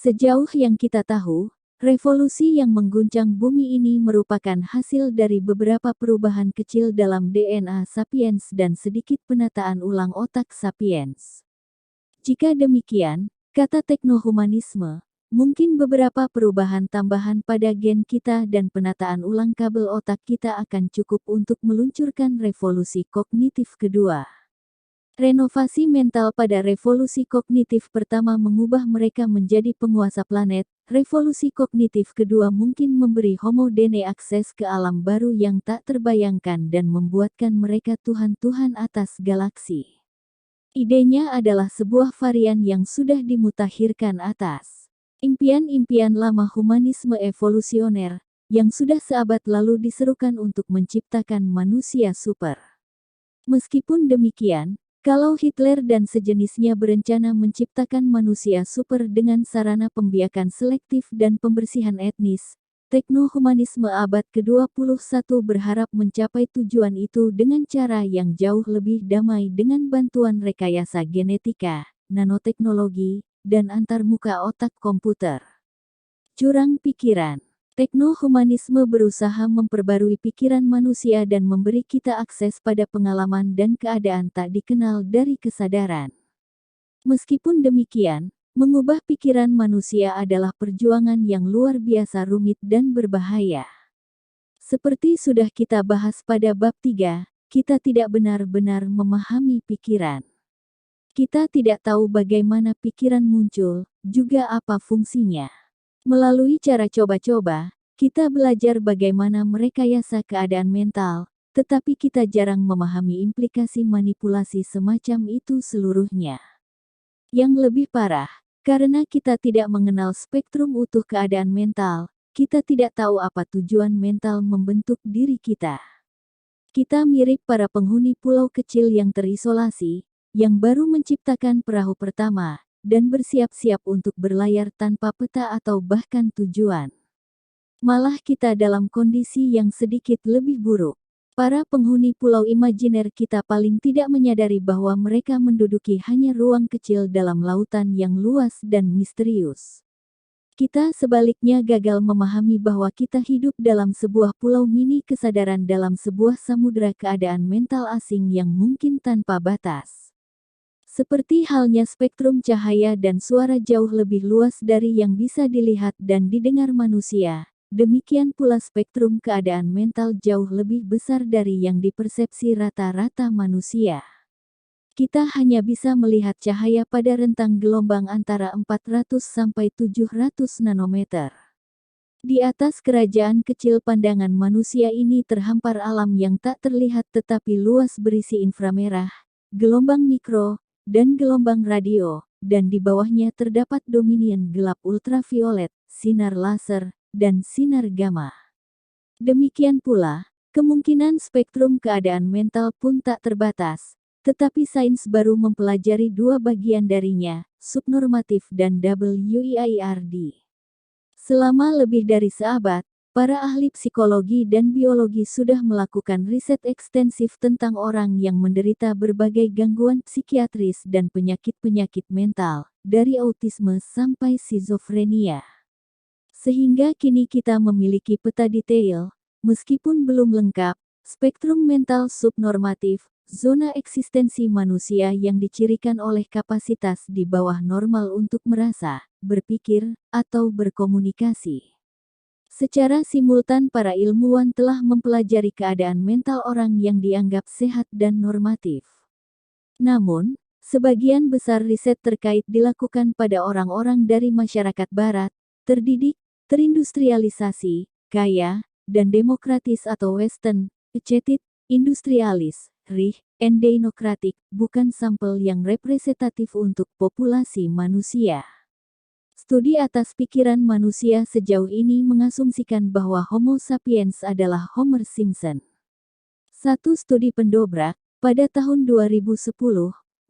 [SPEAKER 1] Sejauh yang kita tahu, revolusi yang mengguncang bumi ini merupakan hasil dari beberapa perubahan kecil dalam DNA sapiens dan sedikit penataan ulang otak sapiens. Jika demikian, kata teknohumanisme, mungkin beberapa perubahan tambahan pada gen kita dan penataan ulang kabel otak kita akan cukup untuk meluncurkan revolusi kognitif kedua. Renovasi mental pada revolusi kognitif pertama mengubah mereka menjadi penguasa planet, revolusi kognitif kedua mungkin memberi Homo Dene akses ke alam baru yang tak terbayangkan dan membuatkan mereka Tuhan-Tuhan atas galaksi. Idenya adalah sebuah varian yang sudah dimutakhirkan atas impian-impian lama humanisme evolusioner, yang sudah seabad lalu diserukan untuk menciptakan manusia super. Meskipun demikian, kalau Hitler dan sejenisnya berencana menciptakan manusia super dengan sarana pembiakan selektif dan pembersihan etnis, teknohumanisme abad ke-21 berharap mencapai tujuan itu dengan cara yang jauh lebih damai dengan bantuan rekayasa genetika, nanoteknologi, dan antarmuka otak komputer. Jurang pikiran. Teknohumanisme berusaha memperbarui pikiran manusia dan memberi kita akses pada pengalaman dan keadaan tak dikenal dari kesadaran. Meskipun demikian, mengubah pikiran manusia adalah perjuangan yang luar biasa rumit dan berbahaya. Seperti sudah kita bahas pada bab 3, kita tidak benar-benar memahami pikiran. Kita tidak tahu bagaimana pikiran muncul, juga apa fungsinya. Melalui cara coba-coba, kita belajar bagaimana merekayasa keadaan mental, tetapi kita jarang memahami implikasi manipulasi semacam itu seluruhnya. Yang lebih parah, karena kita tidak mengenal spektrum utuh keadaan mental, kita tidak tahu apa tujuan mental membentuk diri kita. Kita mirip para penghuni pulau kecil yang terisolasi, yang baru menciptakan perahu pertama, dan bersiap-siap untuk berlayar tanpa peta atau bahkan tujuan. Malah kita dalam kondisi yang sedikit lebih buruk. Para penghuni pulau imajiner kita paling tidak menyadari bahwa mereka menduduki hanya ruang kecil dalam lautan yang luas dan misterius. Kita sebaliknya gagal memahami bahwa kita hidup dalam sebuah pulau mini kesadaran dalam sebuah samudera keadaan mental asing yang mungkin tanpa batas. Seperti halnya spektrum cahaya dan suara jauh lebih luas dari yang bisa dilihat dan didengar manusia, demikian pula spektrum keadaan mental jauh lebih besar dari yang dipersepsi rata-rata manusia. Kita hanya bisa melihat cahaya pada rentang gelombang antara 400 sampai 700 nanometer. Di atas kerajaan kecil pandangan manusia ini terhampar alam yang tak terlihat tetapi luas berisi inframerah, gelombang mikro, dan gelombang radio, dan di bawahnya terdapat dominion gelap ultraviolet, sinar laser, dan sinar gamma. Demikian pula, kemungkinan spektrum keadaan mental pun tak terbatas, tetapi sains baru mempelajari dua bagian darinya, subnormatif dan WIIRD. Selama lebih dari seabad, para ahli psikologi dan biologi sudah melakukan riset ekstensif tentang orang yang menderita berbagai gangguan psikiatris dan penyakit-penyakit mental, dari autisme sampai skizofrenia. Sehingga kini kita memiliki peta detail, meskipun belum lengkap, spektrum mental subnormatif, zona eksistensi manusia yang dicirikan oleh kapasitas di bawah normal untuk merasa, berpikir, atau berkomunikasi. Secara simultan para ilmuwan telah mempelajari keadaan mental orang yang dianggap sehat dan normatif. Namun, sebagian besar riset terkait dilakukan pada orang-orang dari masyarakat barat, terdidik, terindustrialisasi, kaya, dan demokratis atau western, educated, industrialis, rich, and democratic, bukan sampel yang representatif untuk populasi manusia. Studi atas pikiran manusia sejauh ini mengasumsikan bahwa Homo sapiens adalah Homer Simpson. Satu studi pendobrak, pada tahun 2010,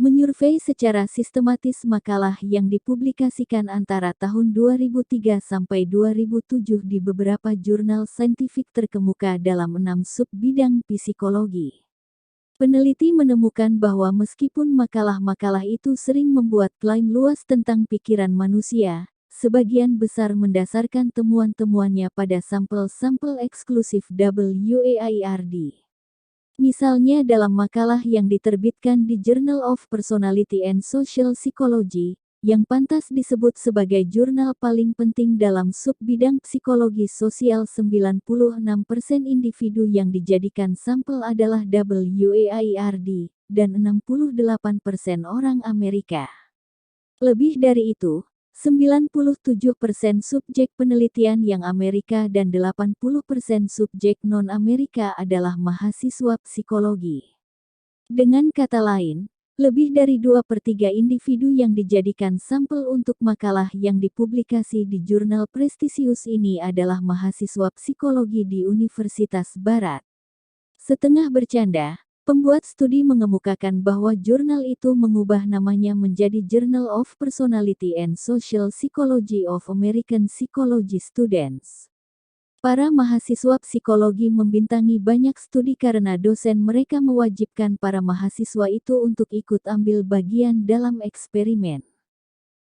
[SPEAKER 1] menyurvei secara sistematis makalah yang dipublikasikan antara tahun 2003 sampai 2007 di beberapa jurnal saintifik terkemuka dalam 6 sub-bidang psikologi. Peneliti menemukan bahwa meskipun makalah-makalah itu sering membuat klaim luas tentang pikiran manusia, sebagian besar mendasarkan temuan-temuannya pada sampel-sampel eksklusif WIIRD. Misalnya dalam makalah yang diterbitkan di Journal of Personality and Social Psychology, yang pantas disebut sebagai jurnal paling penting dalam sub-bidang psikologi sosial, 96% individu yang dijadikan sampel adalah WIIRD, dan 68% orang Amerika. Lebih dari itu, 97% subjek penelitian yang Amerika dan 80% subjek non-Amerika adalah mahasiswa psikologi. Dengan kata lain, lebih dari 2/3 individu yang dijadikan sampel untuk makalah yang dipublikasi di jurnal prestisius ini adalah mahasiswa psikologi di Universitas Barat. Setengah bercanda, pembuat studi mengemukakan bahwa jurnal itu mengubah namanya menjadi Journal of Personality and Social Psychology of American Psychology Students. Para mahasiswa psikologi membintangi banyak studi karena dosen mereka mewajibkan para mahasiswa itu untuk ikut ambil bagian dalam eksperimen.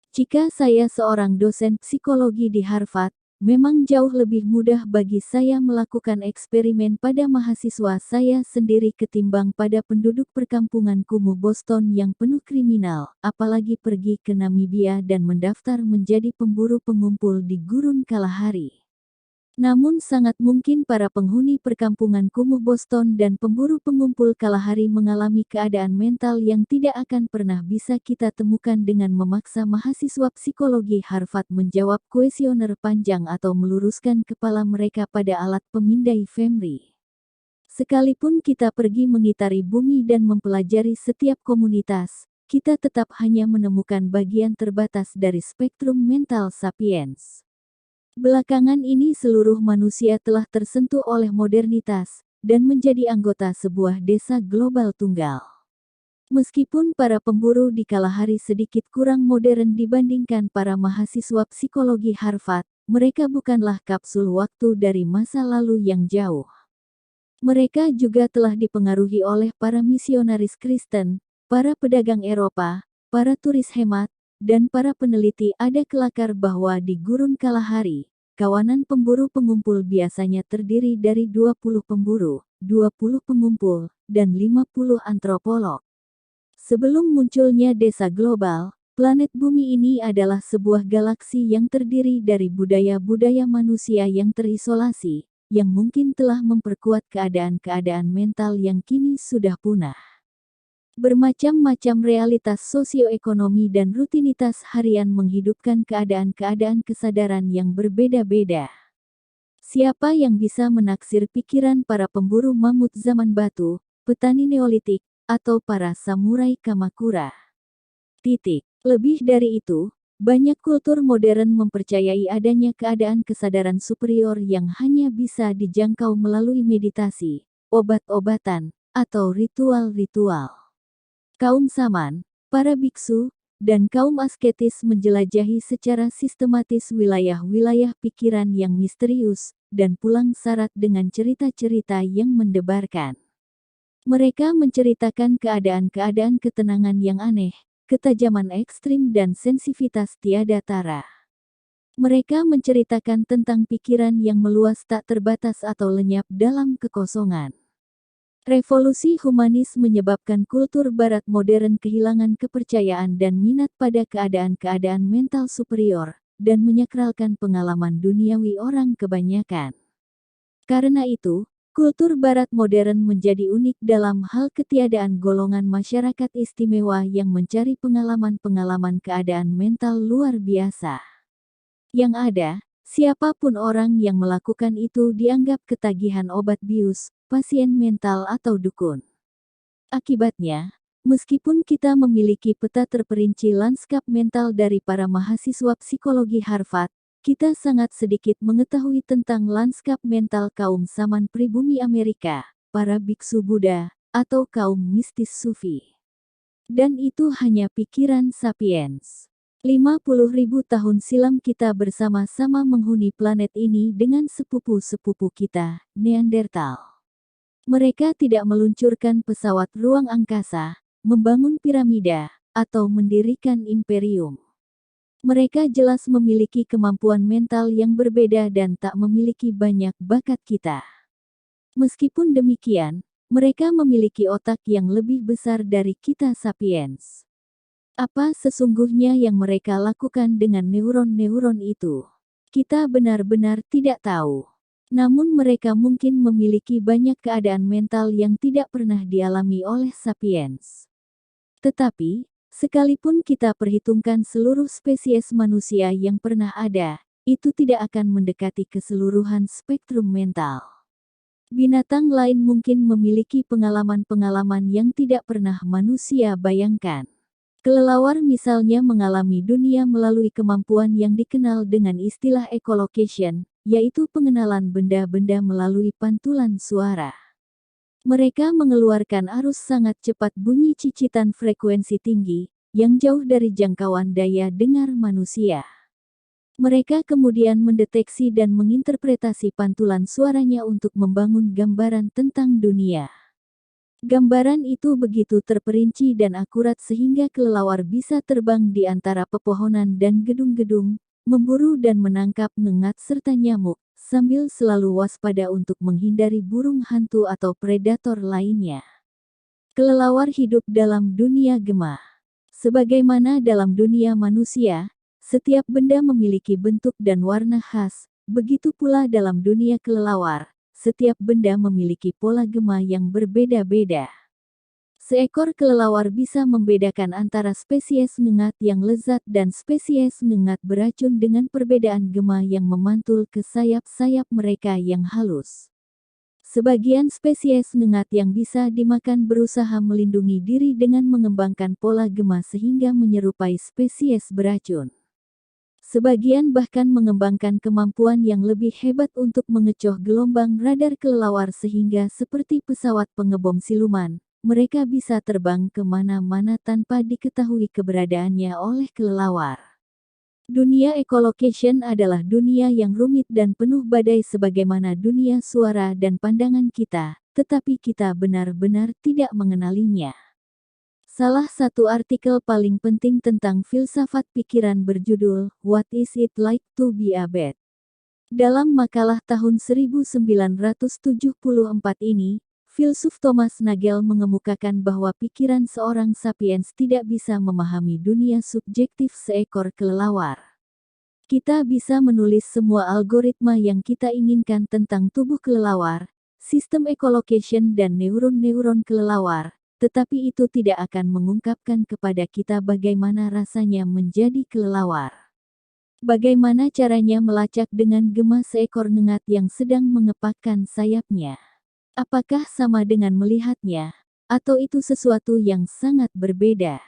[SPEAKER 1] Jika saya seorang dosen psikologi di Harvard, memang jauh lebih mudah bagi saya melakukan eksperimen pada mahasiswa saya sendiri ketimbang pada penduduk perkampungan kumuh Boston yang penuh kriminal, apalagi pergi ke Namibia dan mendaftar menjadi pemburu pengumpul di gurun Kalahari. Namun sangat mungkin para penghuni perkampungan kumuh Boston dan pemburu pengumpul Kalahari mengalami keadaan mental yang tidak akan pernah bisa kita temukan dengan memaksa mahasiswa psikologi Harvard menjawab kuesioner panjang atau meluruskan kepala mereka pada alat pemindai Fimry. Sekalipun kita pergi mengitari bumi dan mempelajari setiap komunitas, kita tetap hanya menemukan bagian terbatas dari spektrum mental sapiens. Belakangan ini seluruh manusia telah tersentuh oleh modernitas, dan menjadi anggota sebuah desa global tunggal. Meskipun para pemburu di Kalahari sedikit kurang modern dibandingkan para mahasiswa psikologi Harvard, mereka bukanlah kapsul waktu dari masa lalu yang jauh. Mereka juga telah dipengaruhi oleh para misionaris Kristen, para pedagang Eropa, para turis hemat, dan para peneliti. Ada kelakar bahwa di gurun Kalahari, kawanan pemburu pengumpul biasanya terdiri dari 20 pemburu, 20 pengumpul, dan 50 antropolog. Sebelum munculnya desa global, planet bumi ini adalah sebuah galaksi yang terdiri dari budaya-budaya manusia yang terisolasi, yang mungkin telah memperkuat keadaan-keadaan mental yang kini sudah punah. Bermacam-macam realitas sosioekonomi dan rutinitas harian menghidupkan keadaan-keadaan kesadaran yang berbeda-beda. Siapa yang bisa menaksir pikiran para pemburu mamut zaman batu, petani Neolitik, atau para samurai Kamakura? Lebih dari itu, banyak kultur modern mempercayai adanya keadaan kesadaran superior yang hanya bisa dijangkau melalui meditasi, obat-obatan, atau ritual-ritual. Kaum Saman, para biksu, dan kaum asketis menjelajahi secara sistematis wilayah-wilayah pikiran yang misterius, dan pulang syarat dengan cerita-cerita yang mendebarkan. Mereka menceritakan keadaan-keadaan ketenangan yang aneh, ketajaman ekstrim dan sensitivitas tiada tara. Mereka menceritakan tentang pikiran yang meluas tak terbatas atau lenyap dalam kekosongan. Revolusi humanis menyebabkan kultur barat modern kehilangan kepercayaan dan minat pada keadaan-keadaan mental superior, dan menyakralkan pengalaman duniawi orang kebanyakan. Karena itu, kultur barat modern menjadi unik dalam hal ketiadaan golongan masyarakat istimewa yang mencari pengalaman-pengalaman keadaan mental luar biasa. Yang ada, siapapun orang yang melakukan itu dianggap ketagihan obat bius, pasien mental atau dukun. Akibatnya, meskipun kita memiliki peta terperinci lanskap mental dari para mahasiswa psikologi Harvard, kita sangat sedikit mengetahui tentang lanskap mental kaum Saman pribumi Amerika, para biksu Buddha, atau kaum mistis Sufi. Dan itu hanya pikiran sapiens. 50.000 tahun silam kita bersama-sama menghuni planet ini dengan sepupu-sepupu kita, Neandertal. Mereka tidak meluncurkan pesawat ruang angkasa, membangun piramida, atau mendirikan imperium. Mereka jelas memiliki kemampuan mental yang berbeda dan tak memiliki banyak bakat kita. Meskipun demikian, mereka memiliki otak yang lebih besar dari kita sapiens. Apa sesungguhnya yang mereka lakukan dengan neuron-neuron itu? Kita benar-benar tidak tahu. Namun mereka mungkin memiliki banyak keadaan mental yang tidak pernah dialami oleh sapiens. Tetapi, sekalipun kita perhitungkan seluruh spesies manusia yang pernah ada, itu tidak akan mendekati keseluruhan spektrum mental. Binatang lain mungkin memiliki pengalaman-pengalaman yang tidak pernah manusia bayangkan. Kelelawar misalnya mengalami dunia melalui kemampuan yang dikenal dengan istilah echolocation, yaitu pengenalan benda-benda melalui pantulan suara. Mereka mengeluarkan arus sangat cepat bunyi cicitan frekuensi tinggi, yang jauh dari jangkauan daya dengar manusia. Mereka kemudian mendeteksi dan menginterpretasi pantulan suaranya untuk membangun gambaran tentang dunia. Gambaran itu begitu terperinci dan akurat sehingga kelelawar bisa terbang di antara pepohonan dan gedung-gedung, memburu dan menangkap ngengat serta nyamuk, sambil selalu waspada untuk menghindari burung hantu atau predator lainnya. Kelelawar hidup dalam dunia gema. Sebagaimana dalam dunia manusia, setiap benda memiliki bentuk dan warna khas, begitu pula dalam dunia kelelawar, setiap benda memiliki pola gema yang berbeda-beda. Seekor kelelawar bisa membedakan antara spesies ngengat yang lezat dan spesies ngengat beracun dengan perbedaan gema yang memantul ke sayap-sayap mereka yang halus. Sebagian spesies ngengat yang bisa dimakan berusaha melindungi diri dengan mengembangkan pola gema sehingga menyerupai spesies beracun. Sebagian bahkan mengembangkan kemampuan yang lebih hebat untuk mengecoh gelombang radar kelelawar sehingga seperti pesawat pengebom siluman, mereka bisa terbang ke mana-mana tanpa diketahui keberadaannya oleh kelelawar. Dunia echolocation adalah dunia yang rumit dan penuh badai sebagaimana dunia suara dan pandangan kita, tetapi kita benar-benar tidak mengenalinya. Salah satu artikel paling penting tentang filsafat pikiran berjudul What is it like to be a bat? Dalam makalah tahun 1974 ini, Filsuf Thomas Nagel mengemukakan bahwa pikiran seorang sapiens tidak bisa memahami dunia subjektif seekor kelelawar. Kita bisa menulis semua algoritma yang kita inginkan tentang tubuh kelelawar, sistem echolocation dan neuron-neuron kelelawar, tetapi itu tidak akan mengungkapkan kepada kita bagaimana rasanya menjadi kelelawar. Bagaimana caranya melacak dengan gema seekor ngengat yang sedang mengepakkan sayapnya? Apakah sama dengan melihatnya? Atau itu sesuatu yang sangat berbeda?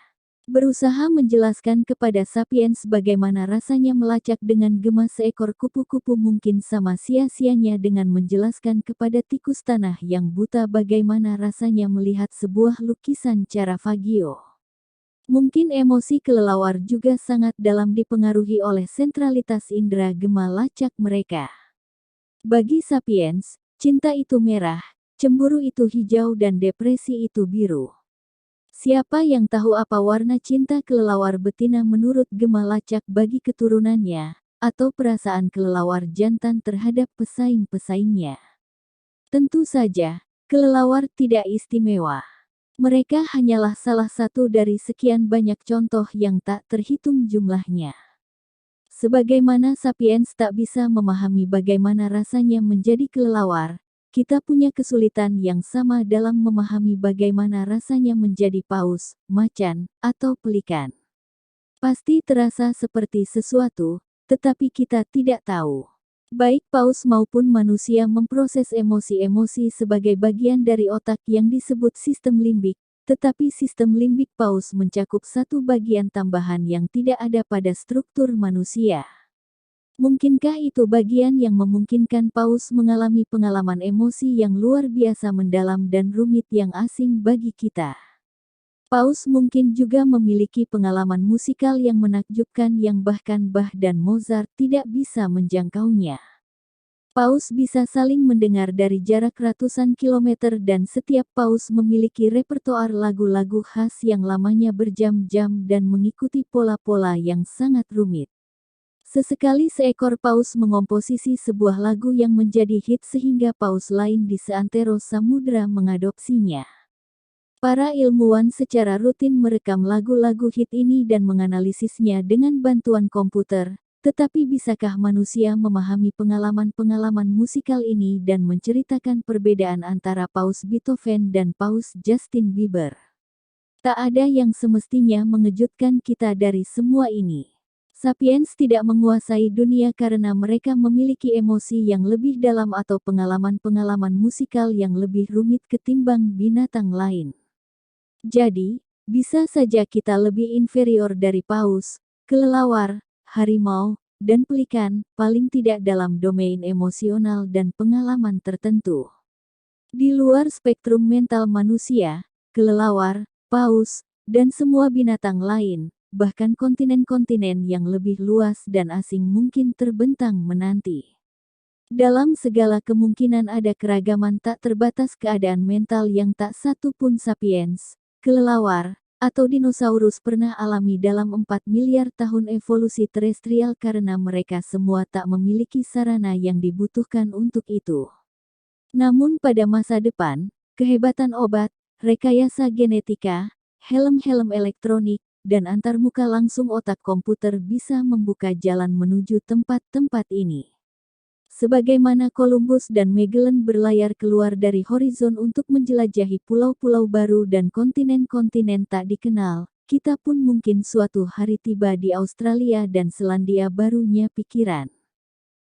[SPEAKER 1] Berusaha menjelaskan kepada sapiens bagaimana rasanya melacak dengan gema seekor kupu-kupu mungkin sama sia-sianya dengan menjelaskan kepada tikus tanah yang buta bagaimana rasanya melihat sebuah lukisan Caravaggio. Mungkin emosi kelelawar juga sangat dalam dipengaruhi oleh sentralitas indera gema lacak mereka. Bagi sapiens, cinta itu merah, cemburu itu hijau dan depresi itu biru. Siapa yang tahu apa warna cinta kelelawar betina menurut gema lacak bagi keturunannya, atau perasaan kelelawar jantan terhadap pesaing-pesaingnya? Tentu saja, kelelawar tidak istimewa. Mereka hanyalah salah satu dari sekian banyak contoh yang tak terhitung jumlahnya. Sebagaimana sapiens tak bisa memahami bagaimana rasanya menjadi kelelawar, kita punya kesulitan yang sama dalam memahami bagaimana rasanya menjadi paus, macan, atau pelikan. Pasti terasa seperti sesuatu, tetapi kita tidak tahu. Baik paus maupun manusia memproses emosi-emosi sebagai bagian dari otak yang disebut sistem limbik, tetapi sistem limbik paus mencakup satu bagian tambahan yang tidak ada pada struktur manusia. Mungkinkah itu bagian yang memungkinkan paus mengalami pengalaman emosi yang luar biasa mendalam dan rumit yang asing bagi kita? Paus mungkin juga memiliki pengalaman musikal yang menakjubkan yang bahkan Bach dan Mozart tidak bisa menjangkaunya. Paus bisa saling mendengar dari jarak ratusan kilometer dan setiap paus memiliki repertoar lagu-lagu khas yang lamanya berjam-jam dan mengikuti pola-pola yang sangat rumit. Sesekali seekor paus mengomposisi sebuah lagu yang menjadi hit sehingga paus lain di seantero samudera mengadopsinya. Para ilmuwan secara rutin merekam lagu-lagu hit ini dan menganalisisnya dengan bantuan komputer, tetapi bisakah manusia memahami pengalaman-pengalaman musikal ini dan menceritakan perbedaan antara paus Beethoven dan paus Justin Bieber? Tak ada yang semestinya mengejutkan kita dari semua ini. Sapiens tidak menguasai dunia karena mereka memiliki emosi yang lebih dalam atau pengalaman-pengalaman musikal yang lebih rumit ketimbang binatang lain. Jadi, bisa saja kita lebih inferior dari paus, kelelawar, harimau, dan pelikan, paling tidak dalam domain emosional dan pengalaman tertentu. Di luar spektrum mental manusia, kelelawar, paus, dan semua binatang lain, bahkan kontinen-kontinen yang lebih luas dan asing mungkin terbentang menanti. Dalam segala kemungkinan ada keragaman tak terbatas keadaan mental yang tak satu pun sapiens, kelelawar, atau dinosaurus pernah alami dalam 4 miliar tahun evolusi terestrial karena mereka semua tak memiliki sarana yang dibutuhkan untuk itu. Namun pada masa depan, kehebatan obat, rekayasa genetika, helm-helm elektronik, dan antarmuka langsung otak komputer bisa membuka jalan menuju tempat-tempat ini. Sebagaimana Columbus dan Magellan berlayar keluar dari horizon untuk menjelajahi pulau-pulau baru dan kontinen-kontinen tak dikenal, kita pun mungkin suatu hari tiba di Australia dan Selandia Barunya pikiran.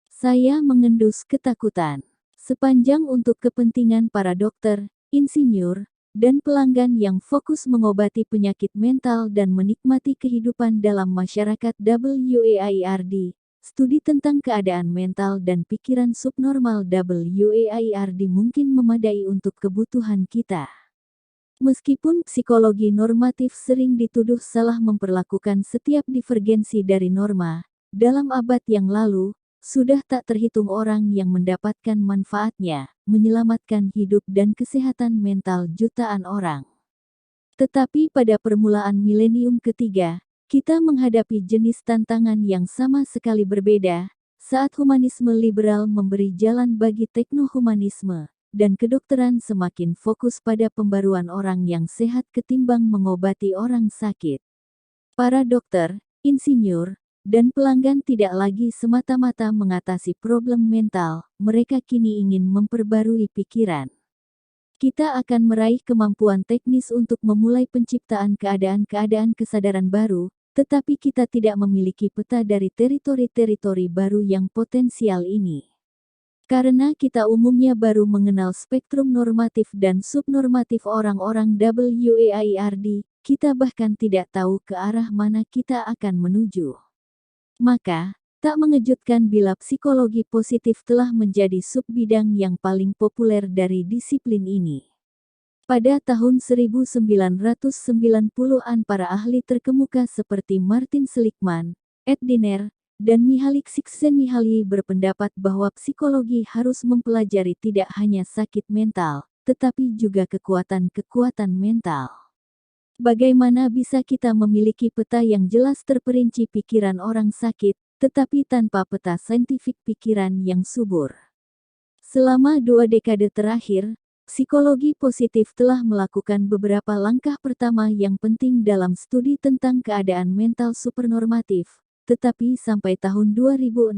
[SPEAKER 1] Saya mengendus ketakutan. Sepanjang untuk kepentingan para dokter, insinyur, dan pelanggan yang fokus mengobati penyakit mental dan menikmati kehidupan dalam masyarakat WAIRD. Studi tentang keadaan mental dan pikiran subnormal WAIRD mungkin memadai untuk kebutuhan kita. Meskipun psikologi normatif sering dituduh salah memperlakukan setiap divergensi dari norma, dalam abad yang lalu, sudah tak terhitung orang yang mendapatkan manfaatnya, menyelamatkan hidup dan kesehatan mental jutaan orang. Tetapi pada permulaan milenium ketiga, kita menghadapi jenis tantangan yang sama sekali berbeda, saat humanisme liberal memberi jalan bagi teknohumanisme, dan kedokteran semakin fokus pada pembaruan orang yang sehat ketimbang mengobati orang sakit. Para dokter, insinyur, dan pelanggan tidak lagi semata-mata mengatasi problem mental, mereka kini ingin memperbarui pikiran. Kita akan meraih kemampuan teknis untuk memulai penciptaan keadaan-keadaan kesadaran baru, tetapi kita tidak memiliki peta dari teritori-teritori baru yang potensial ini. Karena kita umumnya baru mengenal spektrum normatif dan subnormatif orang-orang WAIRD, kita bahkan tidak tahu ke arah mana kita akan menuju. Maka, tak mengejutkan bila psikologi positif telah menjadi subbidang yang paling populer dari disiplin ini. Pada tahun 1990-an para ahli terkemuka seperti Martin Seligman, Ed Diner, dan Mihaly Csikszentmihalyi berpendapat bahwa psikologi harus mempelajari tidak hanya sakit mental, tetapi juga kekuatan-kekuatan mental. Bagaimana bisa kita memiliki peta yang jelas terperinci pikiran orang sakit, tetapi tanpa peta saintifik pikiran yang subur? Selama 2 dekade terakhir, psikologi positif telah melakukan beberapa langkah pertama yang penting dalam studi tentang keadaan mental supernormatif. Tetapi sampai tahun 2016,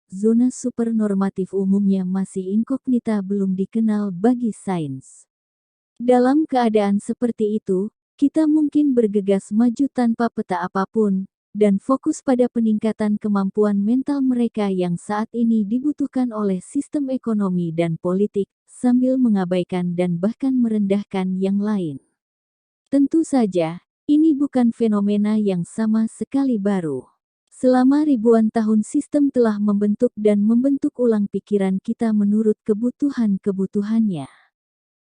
[SPEAKER 1] zona supernormatif umumnya masih inkognita belum dikenal bagi sains. Dalam keadaan seperti itu, kita mungkin bergegas maju tanpa peta apapun, dan fokus pada peningkatan kemampuan mental mereka yang saat ini dibutuhkan oleh sistem ekonomi dan politik, sambil mengabaikan dan bahkan merendahkan yang lain. Tentu saja, ini bukan fenomena yang sama sekali baru. Selama ribuan tahun sistem telah membentuk dan membentuk ulang pikiran kita menurut kebutuhan-kebutuhannya.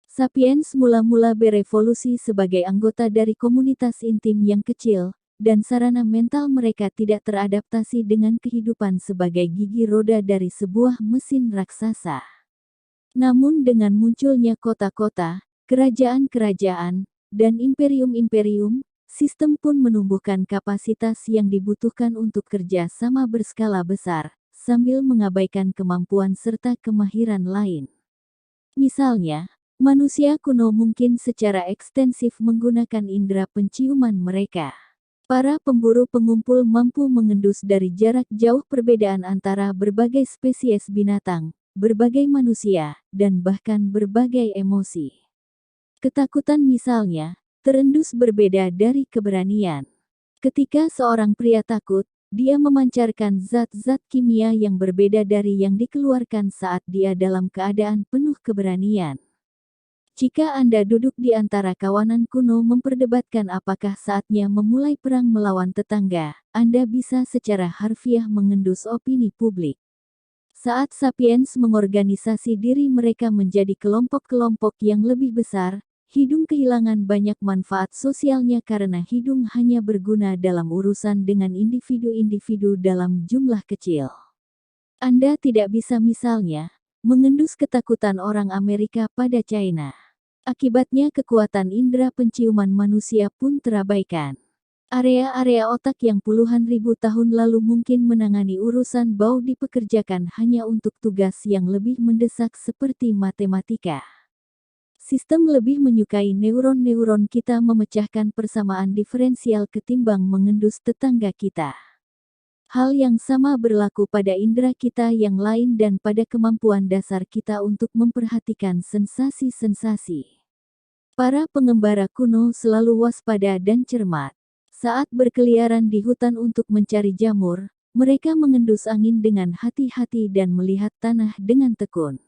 [SPEAKER 1] Sapiens mula-mula berevolusi sebagai anggota dari komunitas intim yang kecil, dan sarana mental mereka tidak teradaptasi dengan kehidupan sebagai gigi roda dari sebuah mesin raksasa. Namun dengan munculnya kota-kota, kerajaan-kerajaan, dan imperium-imperium, sistem pun menumbuhkan kapasitas yang dibutuhkan untuk kerja sama berskala besar, sambil mengabaikan kemampuan serta kemahiran lain. Misalnya, manusia kuno mungkin secara ekstensif menggunakan indera penciuman mereka. Para pemburu pengumpul mampu mengendus dari jarak jauh perbedaan antara berbagai spesies binatang, berbagai manusia, dan bahkan berbagai emosi. Ketakutan misalnya, terendus berbeda dari keberanian. Ketika seorang pria takut, dia memancarkan zat-zat kimia yang berbeda dari yang dikeluarkan saat dia dalam keadaan penuh keberanian. Jika Anda duduk di antara kawanan kuno memperdebatkan apakah saatnya memulai perang melawan tetangga, Anda bisa secara harfiah mengendus opini publik. Saat sapiens mengorganisasi diri mereka menjadi kelompok-kelompok yang lebih besar, hidung kehilangan banyak manfaat sosialnya karena hidung hanya berguna dalam urusan dengan individu-individu dalam jumlah kecil. Anda tidak bisa misalnya, mengendus ketakutan orang Amerika pada China. Akibatnya kekuatan indera penciuman manusia pun terabaikan. Area-area otak yang puluhan ribu tahun lalu mungkin menangani urusan bau dipekerjakan hanya untuk tugas yang lebih mendesak seperti matematika. Sistem lebih menyukai neuron-neuron kita memecahkan persamaan diferensial ketimbang mengendus tetangga kita. Hal yang sama berlaku pada indera kita yang lain dan pada kemampuan dasar kita untuk memperhatikan sensasi-sensasi. Para pengembara kuno selalu waspada dan cermat. Saat berkeliaran di hutan untuk mencari jamur, mereka mengendus angin dengan hati-hati dan melihat tanah dengan tekun.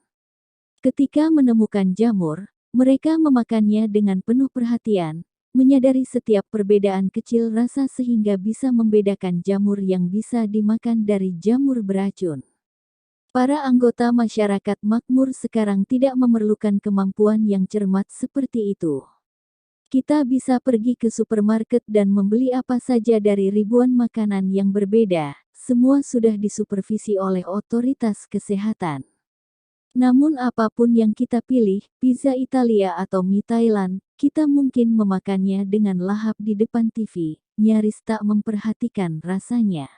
[SPEAKER 1] Ketika menemukan jamur, mereka memakannya dengan penuh perhatian, menyadari setiap perbedaan kecil rasa sehingga bisa membedakan jamur yang bisa dimakan dari jamur beracun. Para anggota masyarakat makmur sekarang tidak memerlukan kemampuan yang cermat seperti itu. Kita bisa pergi ke supermarket dan membeli apa saja dari ribuan makanan yang berbeda, semua sudah disupervisi oleh otoritas kesehatan. Namun apapun yang kita pilih, pizza Italia atau mie Thailand, kita mungkin memakannya dengan lahap di depan TV, nyaris tak memperhatikan rasanya.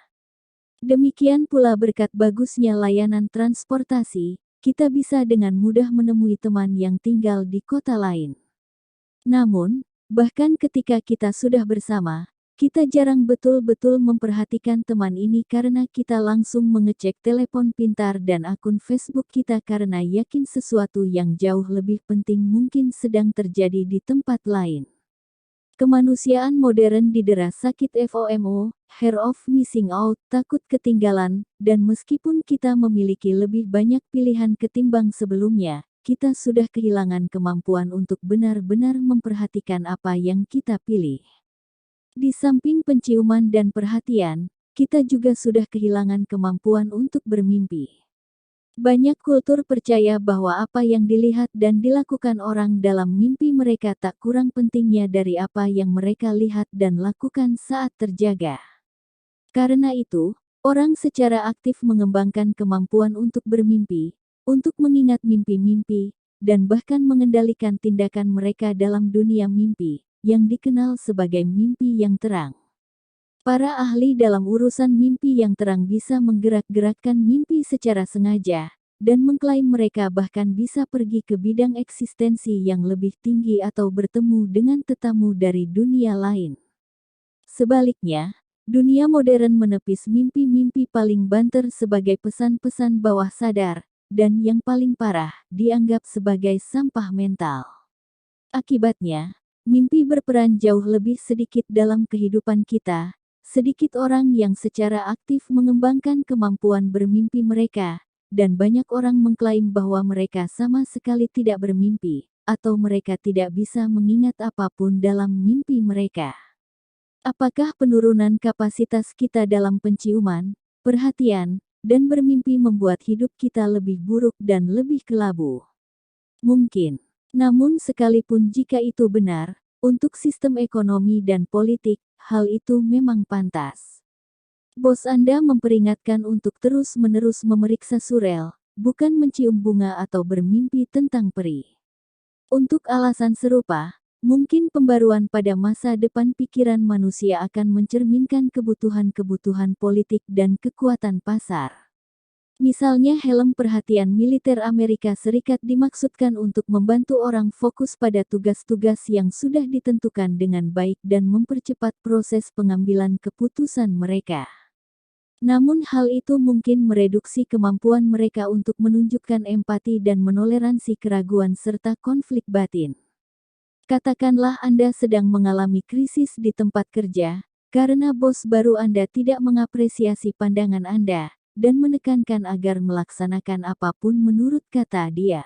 [SPEAKER 1] Demikian pula berkat bagusnya layanan transportasi, kita bisa dengan mudah menemui teman yang tinggal di kota lain. Namun, bahkan ketika kita sudah bersama, kita jarang betul-betul memperhatikan teman ini karena kita langsung mengecek telepon pintar dan akun Facebook kita karena yakin sesuatu yang jauh lebih penting mungkin sedang terjadi di tempat lain. Kemanusiaan modern didera sakit FOMO, fear of missing out, takut ketinggalan, dan meskipun kita memiliki lebih banyak pilihan ketimbang sebelumnya, kita sudah kehilangan kemampuan untuk benar-benar memperhatikan apa yang kita pilih. Di samping penciuman dan perhatian, kita juga sudah kehilangan kemampuan untuk bermimpi. Banyak kultur percaya bahwa apa yang dilihat dan dilakukan orang dalam mimpi mereka tak kurang pentingnya dari apa yang mereka lihat dan lakukan saat terjaga. Karena itu, orang secara aktif mengembangkan kemampuan untuk bermimpi, untuk mengingat mimpi-mimpi, dan bahkan mengendalikan tindakan mereka dalam dunia mimpi, yang dikenal sebagai mimpi yang terang. Para ahli dalam urusan mimpi yang terang bisa menggerak-gerakkan mimpi secara sengaja, dan mengklaim mereka bahkan bisa pergi ke bidang eksistensi yang lebih tinggi atau bertemu dengan tetamu dari dunia lain. Sebaliknya, dunia modern menepis mimpi-mimpi paling banter sebagai pesan-pesan bawah sadar, dan yang paling parah, dianggap sebagai sampah mental. Akibatnya, mimpi berperan jauh lebih sedikit dalam kehidupan kita. Sedikit orang yang secara aktif mengembangkan kemampuan bermimpi mereka, dan banyak orang mengklaim bahwa mereka sama sekali tidak bermimpi, atau mereka tidak bisa mengingat apapun dalam mimpi mereka. Apakah penurunan kapasitas kita dalam penciuman, perhatian, dan bermimpi membuat hidup kita lebih buruk dan lebih kelabu? Mungkin. Namun sekalipun jika itu benar, untuk sistem ekonomi dan politik, hal itu memang pantas. Bos Anda memperingatkan untuk terus-menerus memeriksa surel, bukan mencium bunga atau bermimpi tentang peri. Untuk alasan serupa, mungkin pembaruan pada masa depan pikiran manusia akan mencerminkan kebutuhan-kebutuhan politik dan kekuatan pasar. Misalnya helm perhatian militer Amerika Serikat dimaksudkan untuk membantu orang fokus pada tugas-tugas yang sudah ditentukan dengan baik dan mempercepat proses pengambilan keputusan mereka. Namun hal itu mungkin mereduksi kemampuan mereka untuk menunjukkan empati dan menoleransi keraguan serta konflik batin. Katakanlah Anda sedang mengalami krisis di tempat kerja, karena bos baru Anda tidak mengapresiasi pandangan Anda, dan menekankan agar melaksanakan apapun menurut kata dia.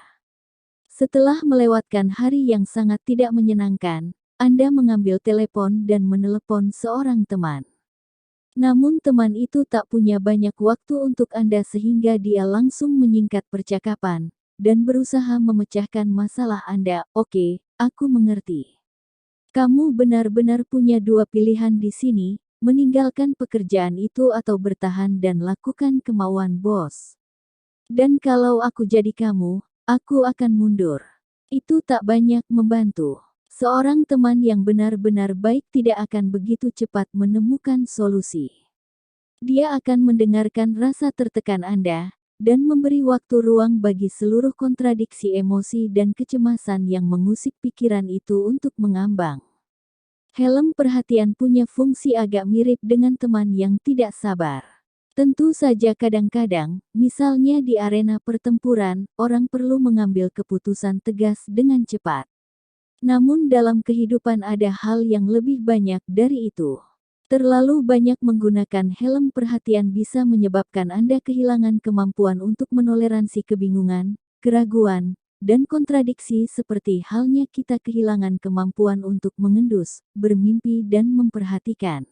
[SPEAKER 1] Setelah melewatkan hari yang sangat tidak menyenangkan, Anda mengambil telepon dan menelepon seorang teman. Namun teman itu tak punya banyak waktu untuk Anda sehingga dia langsung menyingkat percakapan, dan berusaha memecahkan masalah Anda. Oke, aku mengerti. Kamu benar-benar punya dua pilihan di sini, meninggalkan pekerjaan itu atau bertahan dan lakukan kemauan bos. Dan kalau aku jadi kamu, aku akan mundur. Itu tak banyak membantu. Seorang teman yang benar-benar baik tidak akan begitu cepat menemukan solusi. Dia akan mendengarkan rasa tertekan Anda, dan memberi waktu ruang bagi seluruh kontradiksi emosi dan kecemasan yang mengusik pikiran itu untuk mengambang. Helm perhatian punya fungsi agak mirip dengan teman yang tidak sabar. Tentu saja kadang-kadang, misalnya di arena pertempuran, orang perlu mengambil keputusan tegas dengan cepat. Namun dalam kehidupan ada hal yang lebih banyak dari itu. Terlalu banyak menggunakan helm perhatian bisa menyebabkan Anda kehilangan kemampuan untuk menoleransi kebingungan, keraguan, dan kontradiksi seperti halnya kita kehilangan kemampuan untuk mengendus, bermimpi dan memperhatikan.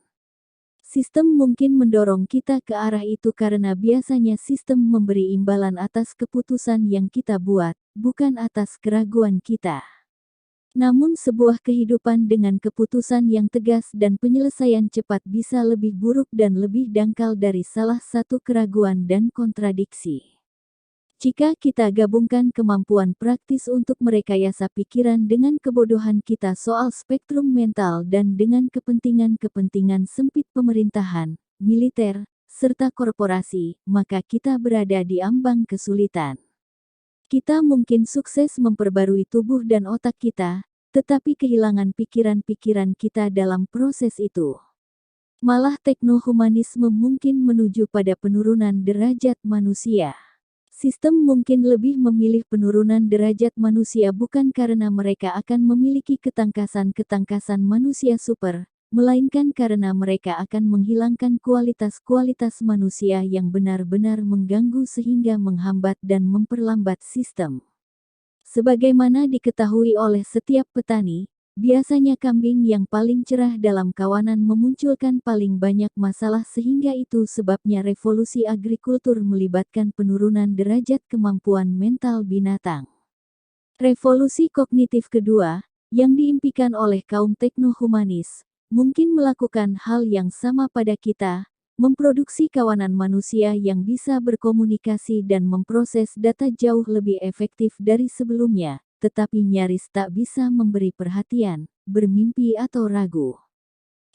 [SPEAKER 1] Sistem mungkin mendorong kita ke arah itu karena biasanya sistem memberi imbalan atas keputusan yang kita buat, bukan atas keraguan kita. Namun sebuah kehidupan dengan keputusan yang tegas dan penyelesaian cepat bisa lebih buruk dan lebih dangkal dari salah satu keraguan dan kontradiksi. Jika kita gabungkan kemampuan praktis untuk merekayasa pikiran dengan kebodohan kita soal spektrum mental dan dengan kepentingan-kepentingan sempit pemerintahan, militer, serta korporasi, maka kita berada di ambang kesulitan. Kita mungkin sukses memperbarui tubuh dan otak kita, tetapi kehilangan pikiran-pikiran kita dalam proses itu. Malah teknohumanisme mungkin menuju pada penurunan derajat manusia. Sistem mungkin lebih memilih penurunan derajat manusia bukan karena mereka akan memiliki ketangkasan-ketangkasan manusia super, melainkan karena mereka akan menghilangkan kualitas-kualitas manusia yang benar-benar mengganggu sehingga menghambat dan memperlambat sistem. Sebagaimana diketahui oleh setiap petani, biasanya kambing yang paling cerah dalam kawanan memunculkan paling banyak masalah sehingga itu sebabnya revolusi agrikultur melibatkan penurunan derajat kemampuan mental binatang. Revolusi kognitif kedua, yang diimpikan oleh kaum teknohumanis, mungkin melakukan hal yang sama pada kita, memproduksi kawanan manusia yang bisa berkomunikasi dan memproses data jauh lebih efektif dari sebelumnya, tetapi nyaris tak bisa memberi perhatian, bermimpi atau ragu.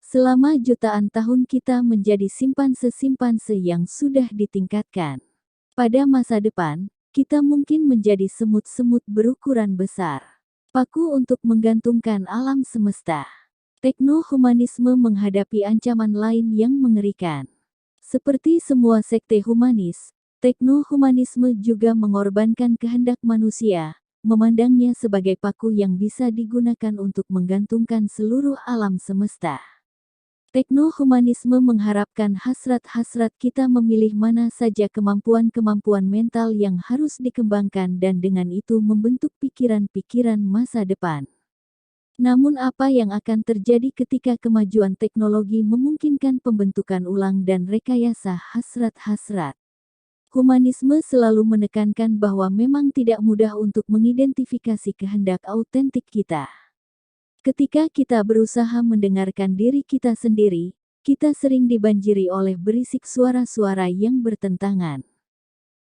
[SPEAKER 1] Selama jutaan tahun kita menjadi simpanse-simpanse yang sudah ditingkatkan. Pada masa depan, kita mungkin menjadi semut-semut berukuran besar. Paku untuk menggantungkan alam semesta. Teknohumanisme menghadapi ancaman lain yang mengerikan. Seperti semua sekte humanis, teknohumanisme juga mengorbankan kehendak manusia, memandangnya sebagai paku yang bisa digunakan untuk menggantungkan seluruh alam semesta. Teknohumanisme mengharapkan hasrat-hasrat kita memilih mana saja kemampuan-kemampuan mental yang harus dikembangkan dan dengan itu membentuk pikiran-pikiran masa depan. Namun apa yang akan terjadi ketika kemajuan teknologi memungkinkan pembentukan ulang dan rekayasa hasrat-hasrat? Humanisme selalu menekankan bahwa memang tidak mudah untuk mengidentifikasi kehendak autentik kita. Ketika kita berusaha mendengarkan diri kita sendiri, kita sering dibanjiri oleh berisik suara-suara yang bertentangan.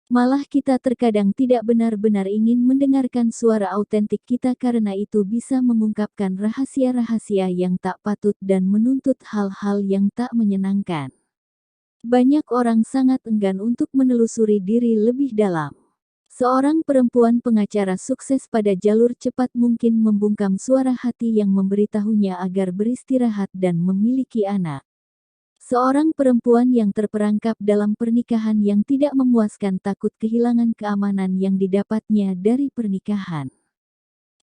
[SPEAKER 1] Malah kita terkadang tidak benar-benar ingin mendengarkan suara autentik kita karena itu bisa mengungkapkan rahasia-rahasia yang tak patut dan menuntut hal-hal yang tak menyenangkan. Banyak orang sangat enggan untuk menelusuri diri lebih dalam. Seorang perempuan pengacara sukses pada jalur cepat mungkin membungkam suara hati yang memberitahunya agar beristirahat dan memiliki anak. Seorang perempuan yang terperangkap dalam pernikahan yang tidak memuaskan takut kehilangan keamanan yang didapatnya dari pernikahan.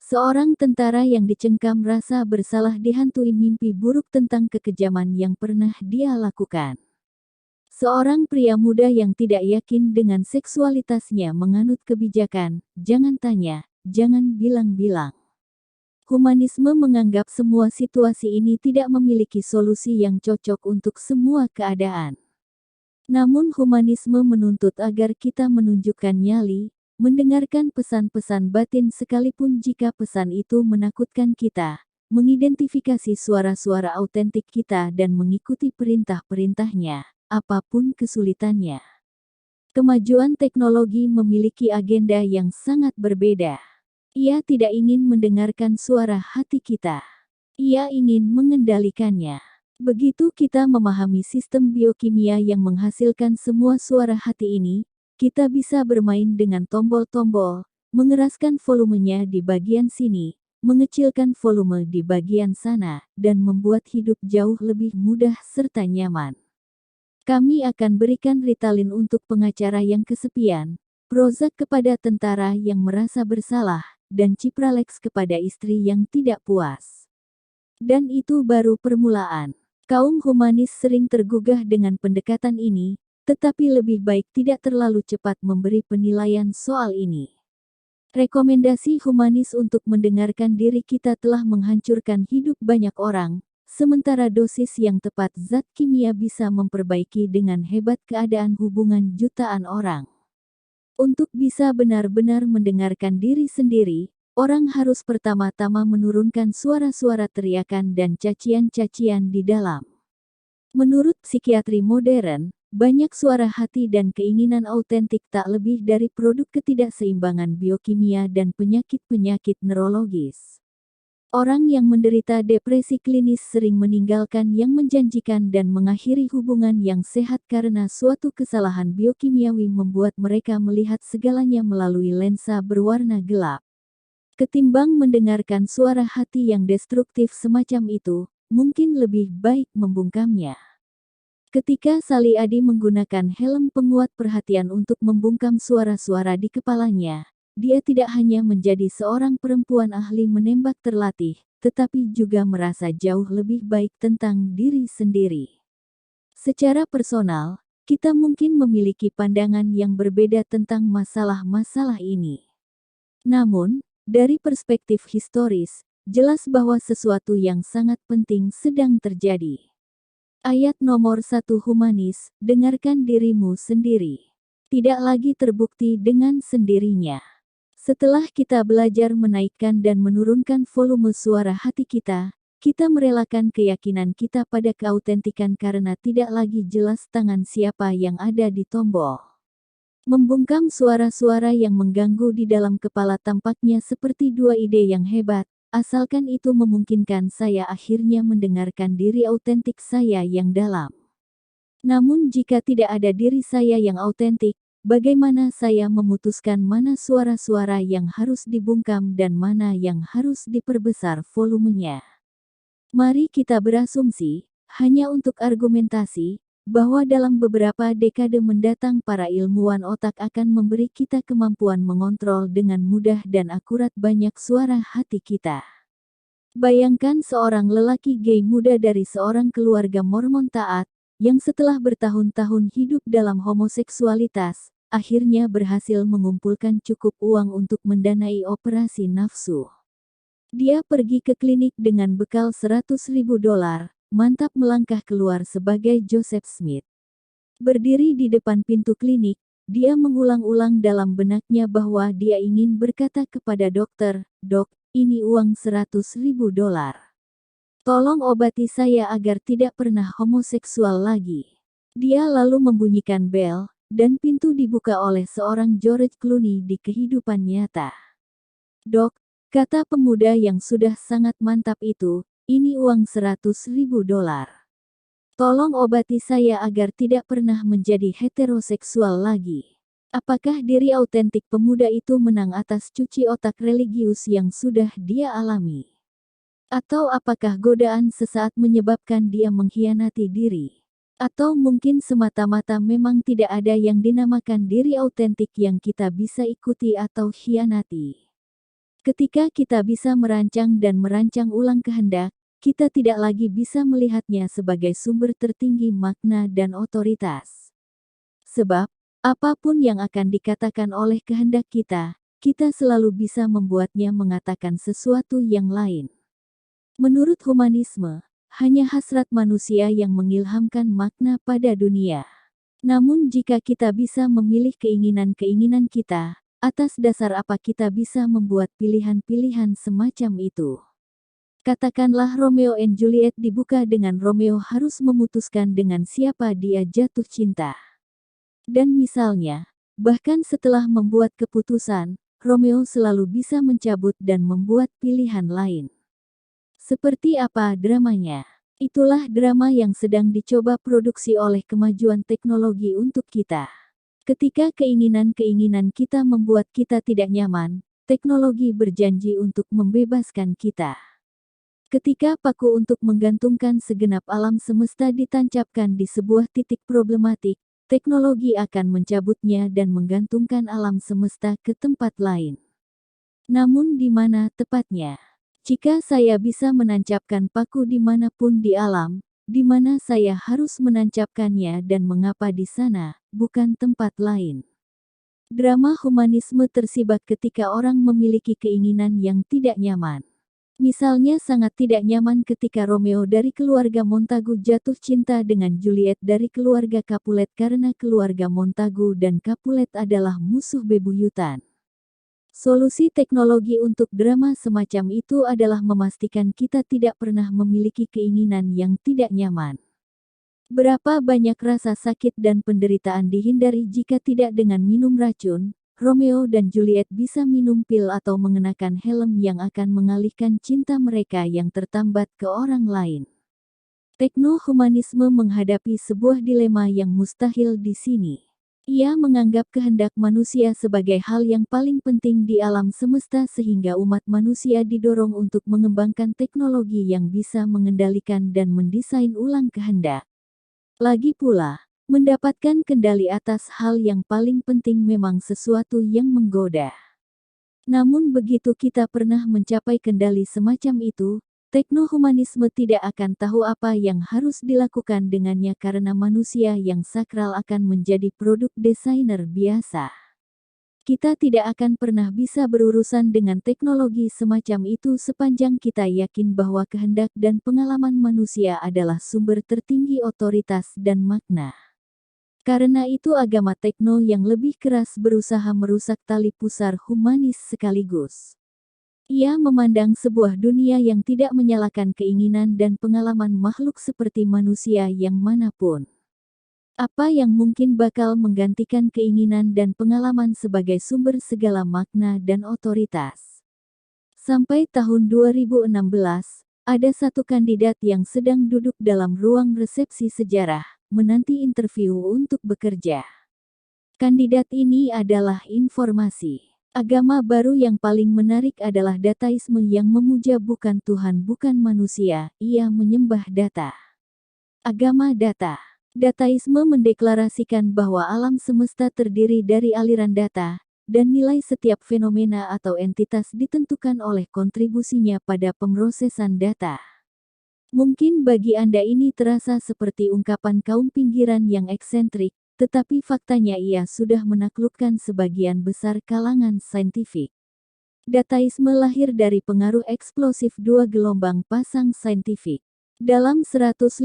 [SPEAKER 1] Seorang tentara yang dicengkam rasa bersalah dihantui mimpi buruk tentang kekejaman yang pernah dia lakukan. Seorang pria muda yang tidak yakin dengan seksualitasnya menganut kebijakan, jangan tanya, jangan bilang-bilang. Humanisme menganggap semua situasi ini tidak memiliki solusi yang cocok untuk semua keadaan. Namun humanisme menuntut agar kita menunjukkan nyali, mendengarkan pesan-pesan batin sekalipun jika pesan itu menakutkan kita, mengidentifikasi suara-suara autentik kita dan mengikuti perintah-perintahnya, apapun kesulitannya. Kemajuan teknologi memiliki agenda yang sangat berbeda. Ia tidak ingin mendengarkan suara hati kita. Ia ingin mengendalikannya. Begitu kita memahami sistem biokimia yang menghasilkan semua suara hati ini, kita bisa bermain dengan tombol-tombol, mengeraskan volumenya di bagian sini, mengecilkan volume di bagian sana, dan membuat hidup jauh lebih mudah serta nyaman. Kami akan berikan Ritalin untuk pengacara yang kesepian, Prozac kepada tentara yang merasa bersalah, dan Cipralex kepada istri yang tidak puas. Dan itu baru permulaan. Kaum humanis sering tergugah dengan pendekatan ini, tetapi lebih baik tidak terlalu cepat memberi penilaian soal ini. Rekomendasi humanis untuk mendengarkan diri kita telah menghancurkan hidup banyak orang, sementara dosis yang tepat zat kimia bisa memperbaiki dengan hebat keadaan hubungan jutaan orang. Untuk bisa benar-benar mendengarkan diri sendiri, orang harus pertama-tama menurunkan suara-suara teriakan dan cacian-cacian di dalam. Menurut psikiatri modern, banyak suara hati dan keinginan autentik tak lebih dari produk ketidakseimbangan biokimia dan penyakit-penyakit neurologis. Orang yang menderita depresi klinis sering meninggalkan yang menjanjikan dan mengakhiri hubungan yang sehat karena suatu kesalahan biokimiawi membuat mereka melihat segalanya melalui lensa berwarna gelap. Ketimbang mendengarkan suara hati yang destruktif semacam itu, mungkin lebih baik membungkamnya. Ketika Sally Adi menggunakan helm penguat perhatian untuk membungkam suara-suara di kepalanya, dia tidak hanya menjadi seorang perempuan ahli menembak terlatih, tetapi juga merasa jauh lebih baik tentang diri sendiri. Secara personal, kita mungkin memiliki pandangan yang berbeda tentang masalah-masalah ini. Namun, dari perspektif historis, jelas bahwa sesuatu yang sangat penting sedang terjadi. Ayat nomor 1 humanis, dengarkan dirimu sendiri. Tidak lagi terbukti dengan sendirinya. Setelah kita belajar menaikkan dan menurunkan volume suara hati kita merelakan keyakinan kita pada keautentikan karena tidak lagi jelas tangan siapa yang ada di tombol. Membungkam suara-suara yang mengganggu di dalam kepala tampaknya seperti dua ide yang hebat, asalkan itu memungkinkan saya akhirnya mendengarkan diri autentik saya yang dalam. Namun jika tidak ada diri saya yang autentik, bagaimana saya memutuskan mana suara-suara yang harus dibungkam dan mana yang harus diperbesar volumenya? Mari kita berasumsi, hanya untuk argumentasi, bahwa dalam beberapa dekade mendatang para ilmuwan otak akan memberi kita kemampuan mengontrol dengan mudah dan akurat banyak suara hati kita. Bayangkan seorang lelaki gay muda dari seorang keluarga Mormon taat, yang setelah bertahun-tahun hidup dalam homoseksualitas, akhirnya berhasil mengumpulkan cukup uang untuk mendanai operasi nafsu. Dia pergi ke klinik dengan bekal $100.000, mantap melangkah keluar sebagai Joseph Smith. Berdiri di depan pintu klinik, dia mengulang-ulang dalam benaknya bahwa dia ingin berkata kepada dokter, "Dok, ini uang $100.000. Tolong obati saya agar tidak pernah homoseksual lagi." Dia lalu membunyikan bel, dan pintu dibuka oleh seorang George Clooney di kehidupan nyata. "Dok," kata pemuda yang sudah sangat mantap itu, "ini uang $100.000. Tolong obati saya agar tidak pernah menjadi heteroseksual lagi." Apakah diri autentik pemuda itu menang atas cuci otak religius yang sudah dia alami? Atau apakah godaan sesaat menyebabkan dia mengkhianati diri? Atau mungkin semata-mata memang tidak ada yang dinamakan diri autentik yang kita bisa ikuti atau khianati? Ketika kita bisa merancang dan merancang ulang kehendak, kita tidak lagi bisa melihatnya sebagai sumber tertinggi makna dan otoritas. Sebab, apapun yang akan dikatakan oleh kehendak kita selalu bisa membuatnya mengatakan sesuatu yang lain. Menurut humanisme, hanya hasrat manusia yang mengilhamkan makna pada dunia. Namun jika kita bisa memilih keinginan-keinginan kita, atas dasar apa kita bisa membuat pilihan-pilihan semacam itu? Katakanlah Romeo and Juliet dibuka dengan Romeo harus memutuskan dengan siapa dia jatuh cinta. Dan misalnya, bahkan setelah membuat keputusan, Romeo selalu bisa mencabut dan membuat pilihan lain. Seperti apa dramanya? Itulah drama yang sedang dicoba produksi oleh kemajuan teknologi untuk kita. Ketika keinginan-keinginan kita membuat kita tidak nyaman, teknologi berjanji untuk membebaskan kita. Ketika paku untuk menggantungkan segenap alam semesta ditancapkan di sebuah titik problematik, teknologi akan mencabutnya dan menggantungkan alam semesta ke tempat lain. Namun di mana tepatnya? Jika saya bisa menancapkan paku dimanapun di alam, di mana saya harus menancapkannya dan mengapa di sana, bukan tempat lain? Drama humanisme tersibak ketika orang memiliki keinginan yang tidak nyaman. Misalnya sangat tidak nyaman ketika Romeo dari keluarga Montagu jatuh cinta dengan Juliet dari keluarga Capulet karena keluarga Montagu dan Capulet adalah musuh bebuyutan. Solusi teknologi untuk drama semacam itu adalah memastikan kita tidak pernah memiliki keinginan yang tidak nyaman. Berapa banyak rasa sakit dan penderitaan dihindari jika tidak dengan minum racun, Romeo dan Juliet bisa minum pil atau mengenakan helm yang akan mengalihkan cinta mereka yang tertambat ke orang lain. Teknohumanisme menghadapi sebuah dilema yang mustahil di sini. Ia menganggap kehendak manusia sebagai hal yang paling penting di alam semesta sehingga umat manusia didorong untuk mengembangkan teknologi yang bisa mengendalikan dan mendesain ulang kehendak. Lagi pula, mendapatkan kendali atas hal yang paling penting memang sesuatu yang menggoda. Namun begitu kita pernah mencapai kendali semacam itu, teknohumanisme tidak akan tahu apa yang harus dilakukan dengannya karena manusia yang sakral akan menjadi produk desainer biasa. Kita tidak akan pernah bisa berurusan dengan teknologi semacam itu sepanjang kita yakin bahwa kehendak dan pengalaman manusia adalah sumber tertinggi otoritas dan makna. Karena itu agama tekno yang lebih keras berusaha merusak tali pusar humanis sekaligus. Ia memandang sebuah dunia yang tidak menyalahkan keinginan dan pengalaman makhluk seperti manusia yang manapun. Apa yang mungkin bakal menggantikan keinginan dan pengalaman sebagai sumber segala makna dan otoritas. Sampai tahun 2016, ada satu kandidat yang sedang duduk dalam ruang resepsi sejarah, menanti interview untuk bekerja. Kandidat ini adalah informasi. Agama baru yang paling menarik adalah dataisme yang memuja bukan Tuhan bukan manusia, ia menyembah data. Agama data. Dataisme mendeklarasikan bahwa alam semesta terdiri dari aliran data, dan nilai setiap fenomena atau entitas ditentukan oleh kontribusinya pada pemrosesan data. Mungkin bagi Anda ini terasa seperti ungkapan kaum pinggiran yang eksentrik, tetapi faktanya ia sudah menaklukkan sebagian besar kalangan saintifik. Dataisme lahir dari pengaruh eksplosif dua gelombang pasang saintifik. Dalam 150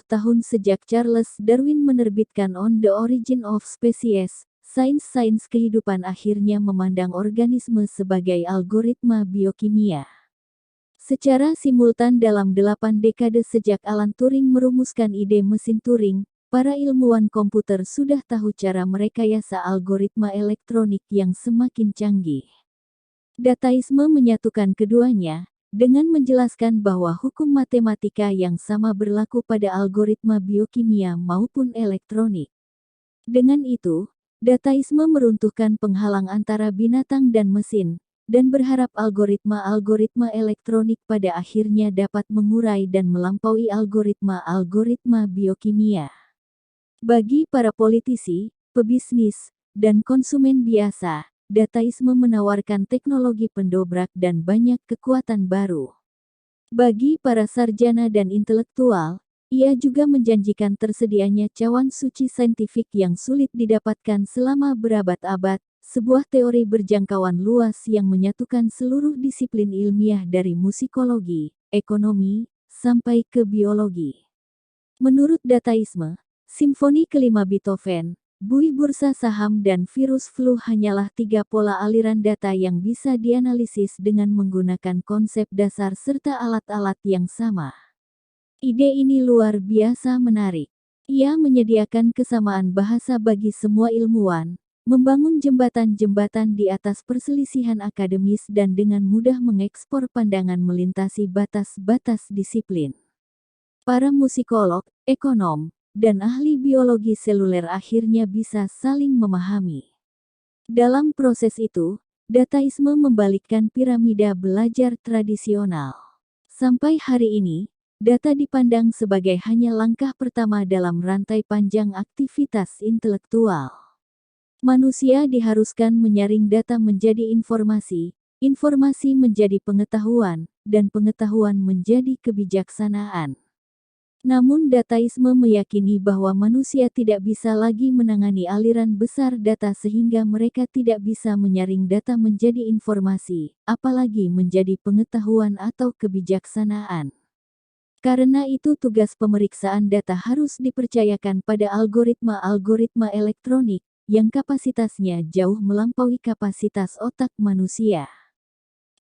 [SPEAKER 1] tahun sejak Charles Darwin menerbitkan On the Origin of Species, sains kehidupan akhirnya memandang organisme sebagai algoritma biokimia. Secara simultan dalam 8 dekade sejak Alan Turing merumuskan ide mesin Turing, para ilmuwan komputer sudah tahu cara merekayasa algoritma elektronik yang semakin canggih. Dataisme menyatukan keduanya, dengan menjelaskan bahwa hukum matematika yang sama berlaku pada algoritma biokimia maupun elektronik. Dengan itu, dataisme meruntuhkan penghalang antara binatang dan mesin, dan berharap algoritma-algoritma elektronik pada akhirnya dapat mengurai dan melampaui algoritma-algoritma biokimia. Bagi para politisi, pebisnis, dan konsumen biasa, dataisme menawarkan teknologi pendobrak dan banyak kekuatan baru. Bagi para sarjana dan intelektual, ia juga menjanjikan tersedianya cawan suci saintifik yang sulit didapatkan selama berabad-abad, sebuah teori berjangkauan luas yang menyatukan seluruh disiplin ilmiah dari musikologi, ekonomi, sampai ke biologi. Menurut dataisme, Simfoni kelima Beethoven, buih bursa saham dan virus flu hanyalah 3 pola aliran data yang bisa dianalisis dengan menggunakan konsep dasar serta alat-alat yang sama. Ide ini luar biasa menarik. Ia menyediakan kesamaan bahasa bagi semua ilmuwan, membangun jembatan-jembatan di atas perselisihan akademis dan dengan mudah mengekspor pandangan melintasi batas-batas disiplin. Para musikolog, ekonom, dan ahli biologi seluler akhirnya bisa saling memahami. Dalam proses itu, dataisme membalikkan piramida belajar tradisional. Sampai hari ini, data dipandang sebagai hanya langkah pertama dalam rantai panjang aktivitas intelektual. Manusia diharuskan menyaring data menjadi informasi, informasi menjadi pengetahuan, dan pengetahuan menjadi kebijaksanaan. Namun dataisme meyakini bahwa manusia tidak bisa lagi menangani aliran besar data sehingga mereka tidak bisa menyaring data menjadi informasi, apalagi menjadi pengetahuan atau kebijaksanaan. Karena itu tugas pemeriksaan data harus dipercayakan pada algoritma-algoritma elektronik, yang kapasitasnya jauh melampaui kapasitas otak manusia.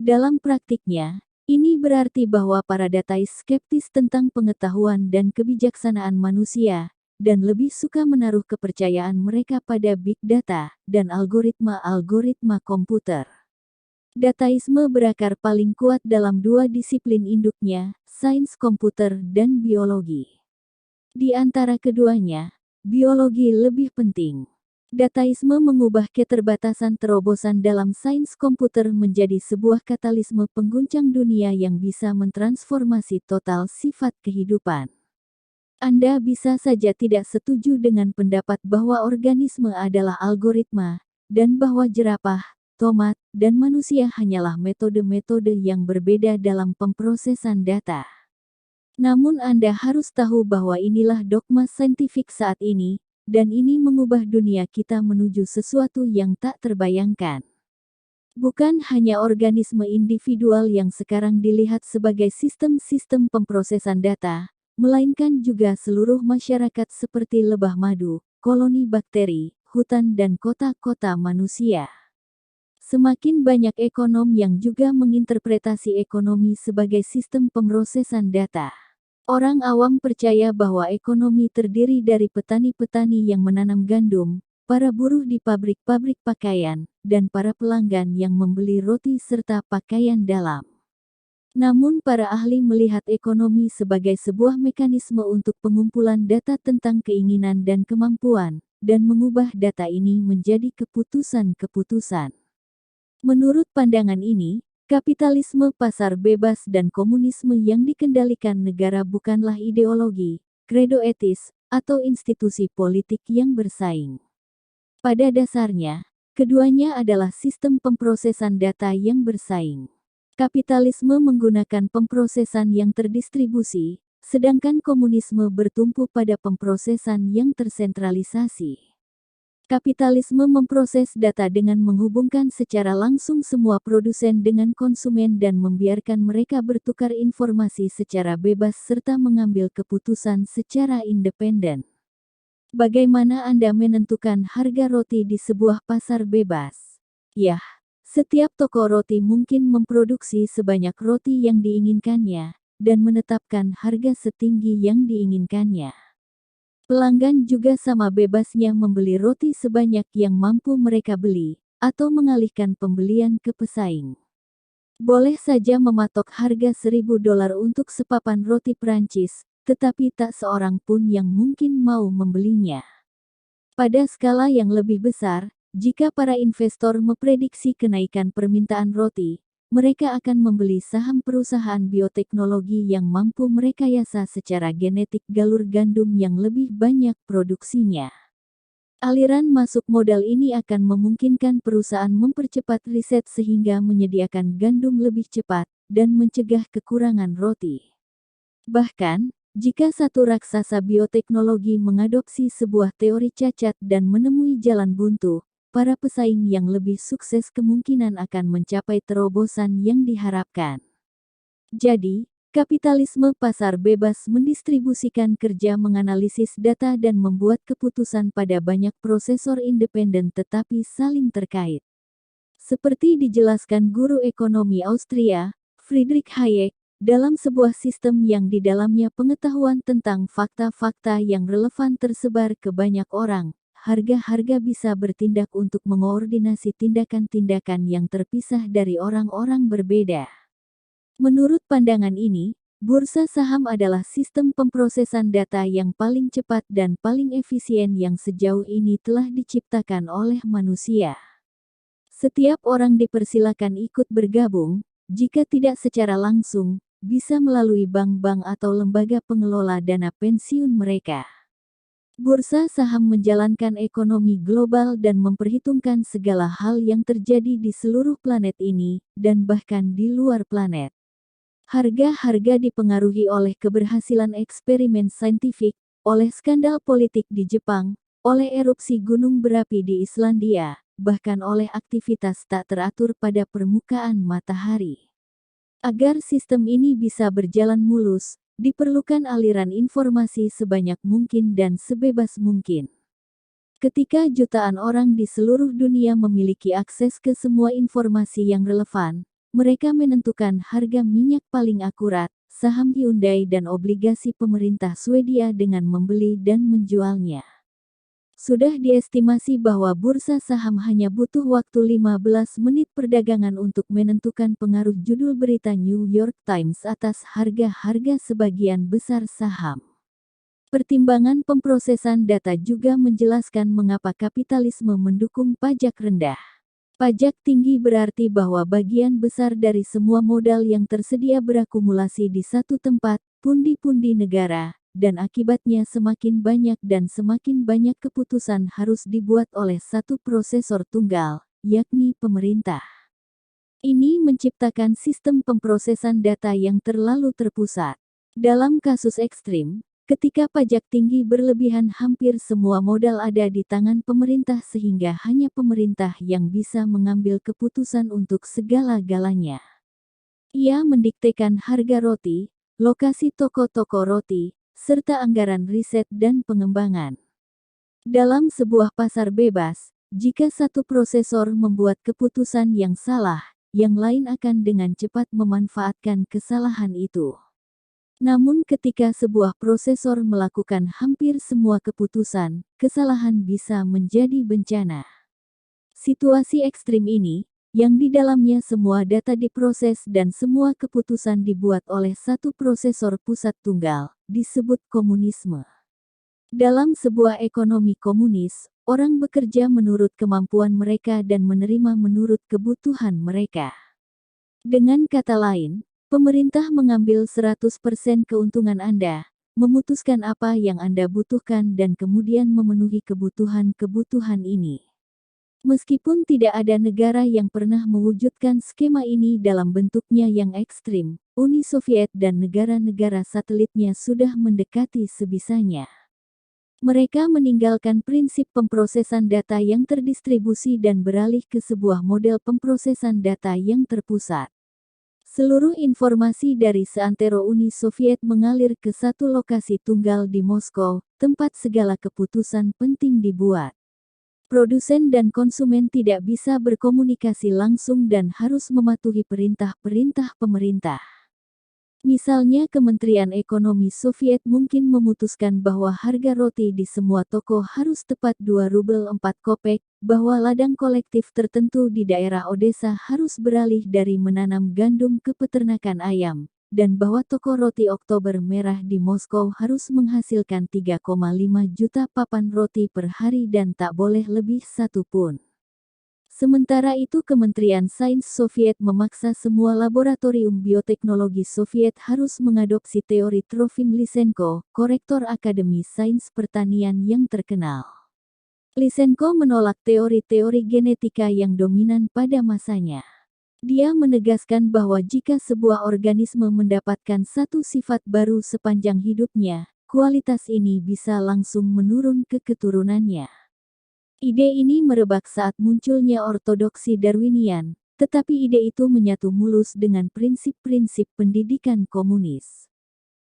[SPEAKER 1] Dalam praktiknya, ini berarti bahwa para datais skeptis tentang pengetahuan dan kebijaksanaan manusia, dan lebih suka menaruh kepercayaan mereka pada big data dan algoritma-algoritma komputer. Dataisme berakar paling kuat dalam dua disiplin induknya, sains komputer dan biologi. Di antara keduanya, biologi lebih penting. Dataisme mengubah keterbatasan terobosan dalam sains komputer menjadi sebuah katalisme pengguncang dunia yang bisa mentransformasi total sifat kehidupan. Anda bisa saja tidak setuju dengan pendapat bahwa organisme adalah algoritma, dan bahwa jerapah, tomat, dan manusia hanyalah metode-metode yang berbeda dalam pemrosesan data. Namun Anda harus tahu bahwa inilah dogma saintifik saat ini, dan ini mengubah dunia kita menuju sesuatu yang tak terbayangkan. Bukan hanya organisme individual yang sekarang dilihat sebagai sistem-sistem pemrosesan data, melainkan juga seluruh masyarakat seperti lebah madu, koloni bakteri, hutan dan kota-kota manusia. Semakin banyak ekonom yang juga menginterpretasi ekonomi sebagai sistem pemrosesan data. Orang awam percaya bahwa ekonomi terdiri dari petani-petani yang menanam gandum, para buruh di pabrik-pabrik pakaian, dan para pelanggan yang membeli roti serta pakaian dalam. Namun para ahli melihat ekonomi sebagai sebuah mekanisme untuk pengumpulan data tentang keinginan dan kemampuan, dan mengubah data ini menjadi keputusan-keputusan. Menurut pandangan ini, kapitalisme pasar bebas dan komunisme yang dikendalikan negara bukanlah ideologi, kredo etis, atau institusi politik yang bersaing. Pada dasarnya, keduanya adalah sistem pemrosesan data yang bersaing. Kapitalisme menggunakan pemrosesan yang terdistribusi, sedangkan komunisme bertumpu pada pemrosesan yang tersentralisasi. Kapitalisme memproses data dengan menghubungkan secara langsung semua produsen dengan konsumen dan membiarkan mereka bertukar informasi secara bebas serta mengambil keputusan secara independen. Bagaimana Anda menentukan harga roti di sebuah pasar bebas? Yah, setiap toko roti mungkin memproduksi sebanyak roti yang diinginkannya, dan menetapkan harga setinggi yang diinginkannya. Pelanggan juga sama bebasnya membeli roti sebanyak yang mampu mereka beli, atau mengalihkan pembelian ke pesaing. Boleh saja mematok harga $1.000 untuk sepapan roti Prancis, tetapi tak seorang pun yang mungkin mau membelinya. Pada skala yang lebih besar, jika para investor memprediksi kenaikan permintaan roti, mereka akan membeli saham perusahaan bioteknologi yang mampu merekayasa secara genetik galur gandum yang lebih banyak produksinya. Aliran masuk modal ini akan memungkinkan perusahaan mempercepat riset sehingga menyediakan gandum lebih cepat, dan mencegah kekurangan roti. Bahkan, jika satu raksasa bioteknologi mengadopsi sebuah teori cacat dan menemui jalan buntu, para pesaing yang lebih sukses kemungkinan akan mencapai terobosan yang diharapkan. Jadi, kapitalisme pasar bebas mendistribusikan kerja menganalisis data dan membuat keputusan pada banyak prosesor independen tetapi saling terkait. Seperti dijelaskan guru ekonomi Austria, Friedrich Hayek, dalam sebuah sistem yang di dalamnya pengetahuan tentang fakta-fakta yang relevan tersebar ke banyak orang, harga-harga bisa bertindak untuk mengoordinasi tindakan-tindakan yang terpisah dari orang-orang berbeda. Menurut pandangan ini, bursa saham adalah sistem pemrosesan data yang paling cepat dan paling efisien yang sejauh ini telah diciptakan oleh manusia. Setiap orang dipersilakan ikut bergabung, jika tidak secara langsung, bisa melalui bank-bank atau lembaga pengelola dana pensiun mereka. Bursa saham menjalankan ekonomi global dan memperhitungkan segala hal yang terjadi di seluruh planet ini, dan bahkan di luar planet. Harga-harga dipengaruhi oleh keberhasilan eksperimen saintifik, oleh skandal politik di Jepang, oleh erupsi gunung berapi di Islandia, bahkan oleh aktivitas tak teratur pada permukaan matahari. Agar sistem ini bisa berjalan mulus, diperlukan aliran informasi sebanyak mungkin dan sebebas mungkin. Ketika jutaan orang di seluruh dunia memiliki akses ke semua informasi yang relevan, mereka menentukan harga minyak paling akurat, saham Hyundai dan obligasi pemerintah Swedia dengan membeli dan menjualnya. Sudah diestimasi bahwa bursa saham hanya butuh waktu 15 menit perdagangan untuk menentukan pengaruh judul berita New York Times atas harga-harga sebagian besar saham. Pertimbangan pemrosesan data juga menjelaskan mengapa kapitalisme mendukung pajak rendah. Pajak tinggi berarti bahwa bagian besar dari semua modal yang tersedia berakumulasi di satu tempat, pundi-pundi negara, dan akibatnya semakin banyak keputusan harus dibuat oleh satu prosesor tunggal, yakni pemerintah. Ini menciptakan sistem pemrosesan data yang terlalu terpusat. Dalam kasus ekstrim, ketika pajak tinggi berlebihan, hampir semua modal ada di tangan pemerintah sehingga hanya pemerintah yang bisa mengambil keputusan untuk segala-galanya. Ia mendiktekan harga roti, lokasi toko-toko roti, serta anggaran riset dan pengembangan. Dalam sebuah pasar bebas, jika satu prosesor membuat keputusan yang salah, yang lain akan dengan cepat memanfaatkan kesalahan itu. Namun ketika sebuah prosesor melakukan hampir semua keputusan, kesalahan bisa menjadi bencana. Situasi ekstrim ini, yang di dalamnya semua data diproses dan semua keputusan dibuat oleh satu prosesor pusat tunggal, disebut komunisme. Dalam sebuah ekonomi komunis, orang bekerja menurut kemampuan mereka dan menerima menurut kebutuhan mereka. Dengan kata lain, pemerintah mengambil 100% keuntungan Anda, memutuskan apa yang Anda butuhkan dan kemudian memenuhi kebutuhan-kebutuhan ini. Meskipun tidak ada negara yang pernah mewujudkan skema ini dalam bentuknya yang ekstrim, Uni Soviet dan negara-negara satelitnya sudah mendekati sebisanya. Mereka meninggalkan prinsip pemrosesan data yang terdistribusi dan beralih ke sebuah model pemrosesan data yang terpusat. Seluruh informasi dari seantero Uni Soviet mengalir ke satu lokasi tunggal di Moskow, tempat segala keputusan penting dibuat. Produsen dan konsumen tidak bisa berkomunikasi langsung dan harus mematuhi perintah-perintah pemerintah. Misalnya Kementerian Ekonomi Soviet mungkin memutuskan bahwa harga roti di semua toko harus tepat 2 rubel 4 kopek, bahwa ladang kolektif tertentu di daerah Odessa harus beralih dari menanam gandum ke peternakan ayam, dan bahwa toko roti Oktober Merah di Moskow harus menghasilkan 3,5 juta papan roti per hari dan tak boleh lebih satu pun. Sementara itu Kementerian Sains Soviet memaksa semua laboratorium bioteknologi Soviet harus mengadopsi teori Trofim Lysenko, korektor Akademi Sains Pertanian yang terkenal. Lysenko menolak teori-teori genetika yang dominan pada masanya. Dia menegaskan bahwa jika sebuah organisme mendapatkan satu sifat baru sepanjang hidupnya, kualitas ini bisa langsung menurun ke keturunannya. Ide ini merebak saat munculnya ortodoksi Darwinian, tetapi ide itu menyatu mulus dengan prinsip-prinsip pendidikan komunis.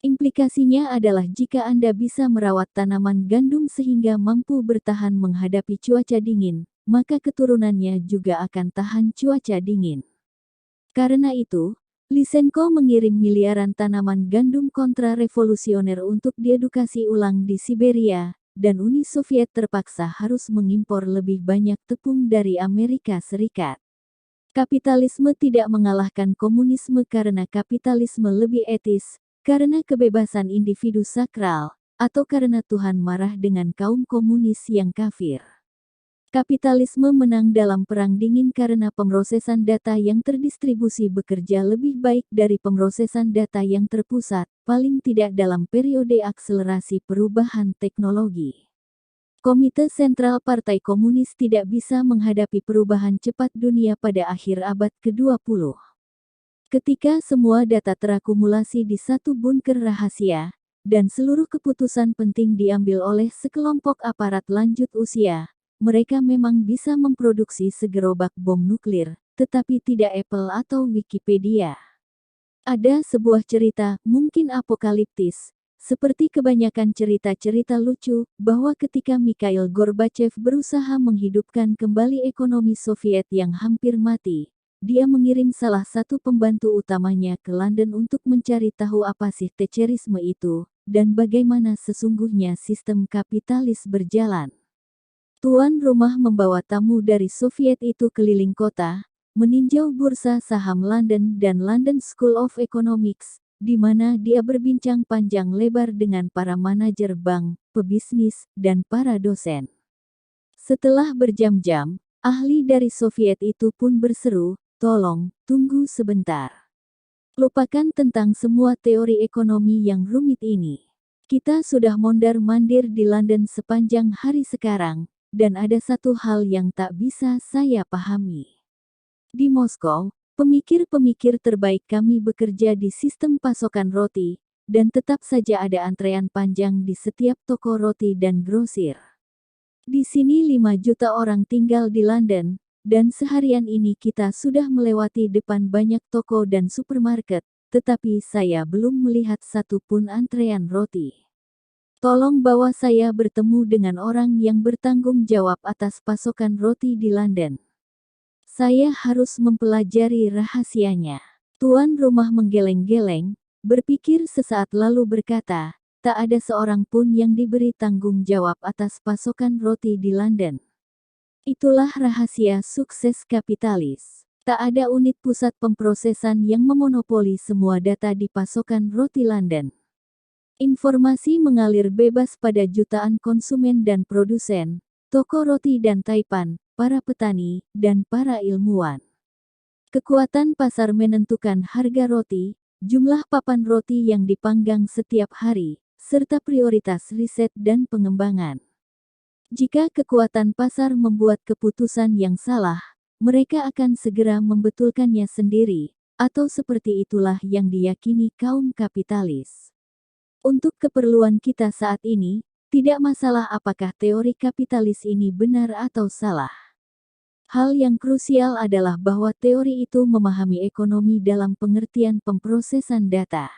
[SPEAKER 1] Implikasinya adalah jika Anda bisa merawat tanaman gandum sehingga mampu bertahan menghadapi cuaca dingin, maka keturunannya juga akan tahan cuaca dingin. Karena itu, Lysenko mengirim miliaran tanaman gandum kontra-revolusioner untuk diedukasi ulang di Siberia, dan Uni Soviet terpaksa harus mengimpor lebih banyak tepung dari Amerika Serikat. Kapitalisme tidak mengalahkan komunisme karena kapitalisme lebih etis, karena kebebasan individu sakral, atau karena Tuhan marah dengan kaum komunis yang kafir. Kapitalisme menang dalam Perang Dingin karena pemrosesan data yang terdistribusi bekerja lebih baik dari pemrosesan data yang terpusat, paling tidak dalam periode akselerasi perubahan teknologi. Komite Sentral Partai Komunis tidak bisa menghadapi perubahan cepat dunia pada akhir abad ke-20. Ketika semua data terakumulasi di satu bunker rahasia, dan seluruh keputusan penting diambil oleh sekelompok aparat lanjut usia, mereka memang bisa memproduksi segerobak bom nuklir, tetapi tidak Apple atau Wikipedia. Ada sebuah cerita, mungkin apokaliptis, seperti kebanyakan cerita-cerita lucu, bahwa ketika Mikhail Gorbachev berusaha menghidupkan kembali ekonomi Soviet yang hampir mati, dia mengirim salah satu pembantu utamanya ke London untuk mencari tahu apa sih Thatcherisme itu, dan bagaimana sesungguhnya sistem kapitalis berjalan. Tuan rumah membawa tamu dari Soviet itu keliling kota, meninjau bursa saham London dan London School of Economics, di mana dia berbincang panjang lebar dengan para manajer bank, pebisnis, dan para dosen. Setelah berjam-jam, ahli dari Soviet itu pun berseru, "Tolong, tunggu sebentar. Lupakan tentang semua teori ekonomi yang rumit ini. Kita sudah mondar-mandir di London sepanjang hari sekarang, dan ada satu hal yang tak bisa saya pahami. Di Moskow, pemikir-pemikir terbaik kami bekerja di sistem pasokan roti, dan tetap saja ada antrean panjang di setiap toko roti dan grosir. Di sini 5 juta orang tinggal di London, dan seharian ini kita sudah melewati depan banyak toko dan supermarket, tetapi saya belum melihat satu pun antrean roti. Tolong bawa saya bertemu dengan orang yang bertanggung jawab atas pasokan roti di London. Saya harus mempelajari rahasianya." Tuan rumah menggeleng-geleng, berpikir sesaat lalu berkata, "Tak ada seorang pun yang diberi tanggung jawab atas pasokan roti di London. Itulah rahasia sukses kapitalis. Tak ada unit pusat pemprosesan yang memonopoli semua data di pasokan roti London. Informasi mengalir bebas pada jutaan konsumen dan produsen, toko roti dan taipan, para petani, dan para ilmuwan. Kekuatan pasar menentukan harga roti, jumlah papan roti yang dipanggang setiap hari, serta prioritas riset dan pengembangan. Jika kekuatan pasar membuat keputusan yang salah, mereka akan segera membetulkannya sendiri, atau seperti itulah yang diyakini kaum kapitalis. Untuk keperluan kita saat ini, tidak masalah apakah teori kapitalis ini benar atau salah. Hal yang krusial adalah bahwa teori itu memahami ekonomi dalam pengertian pemrosesan data.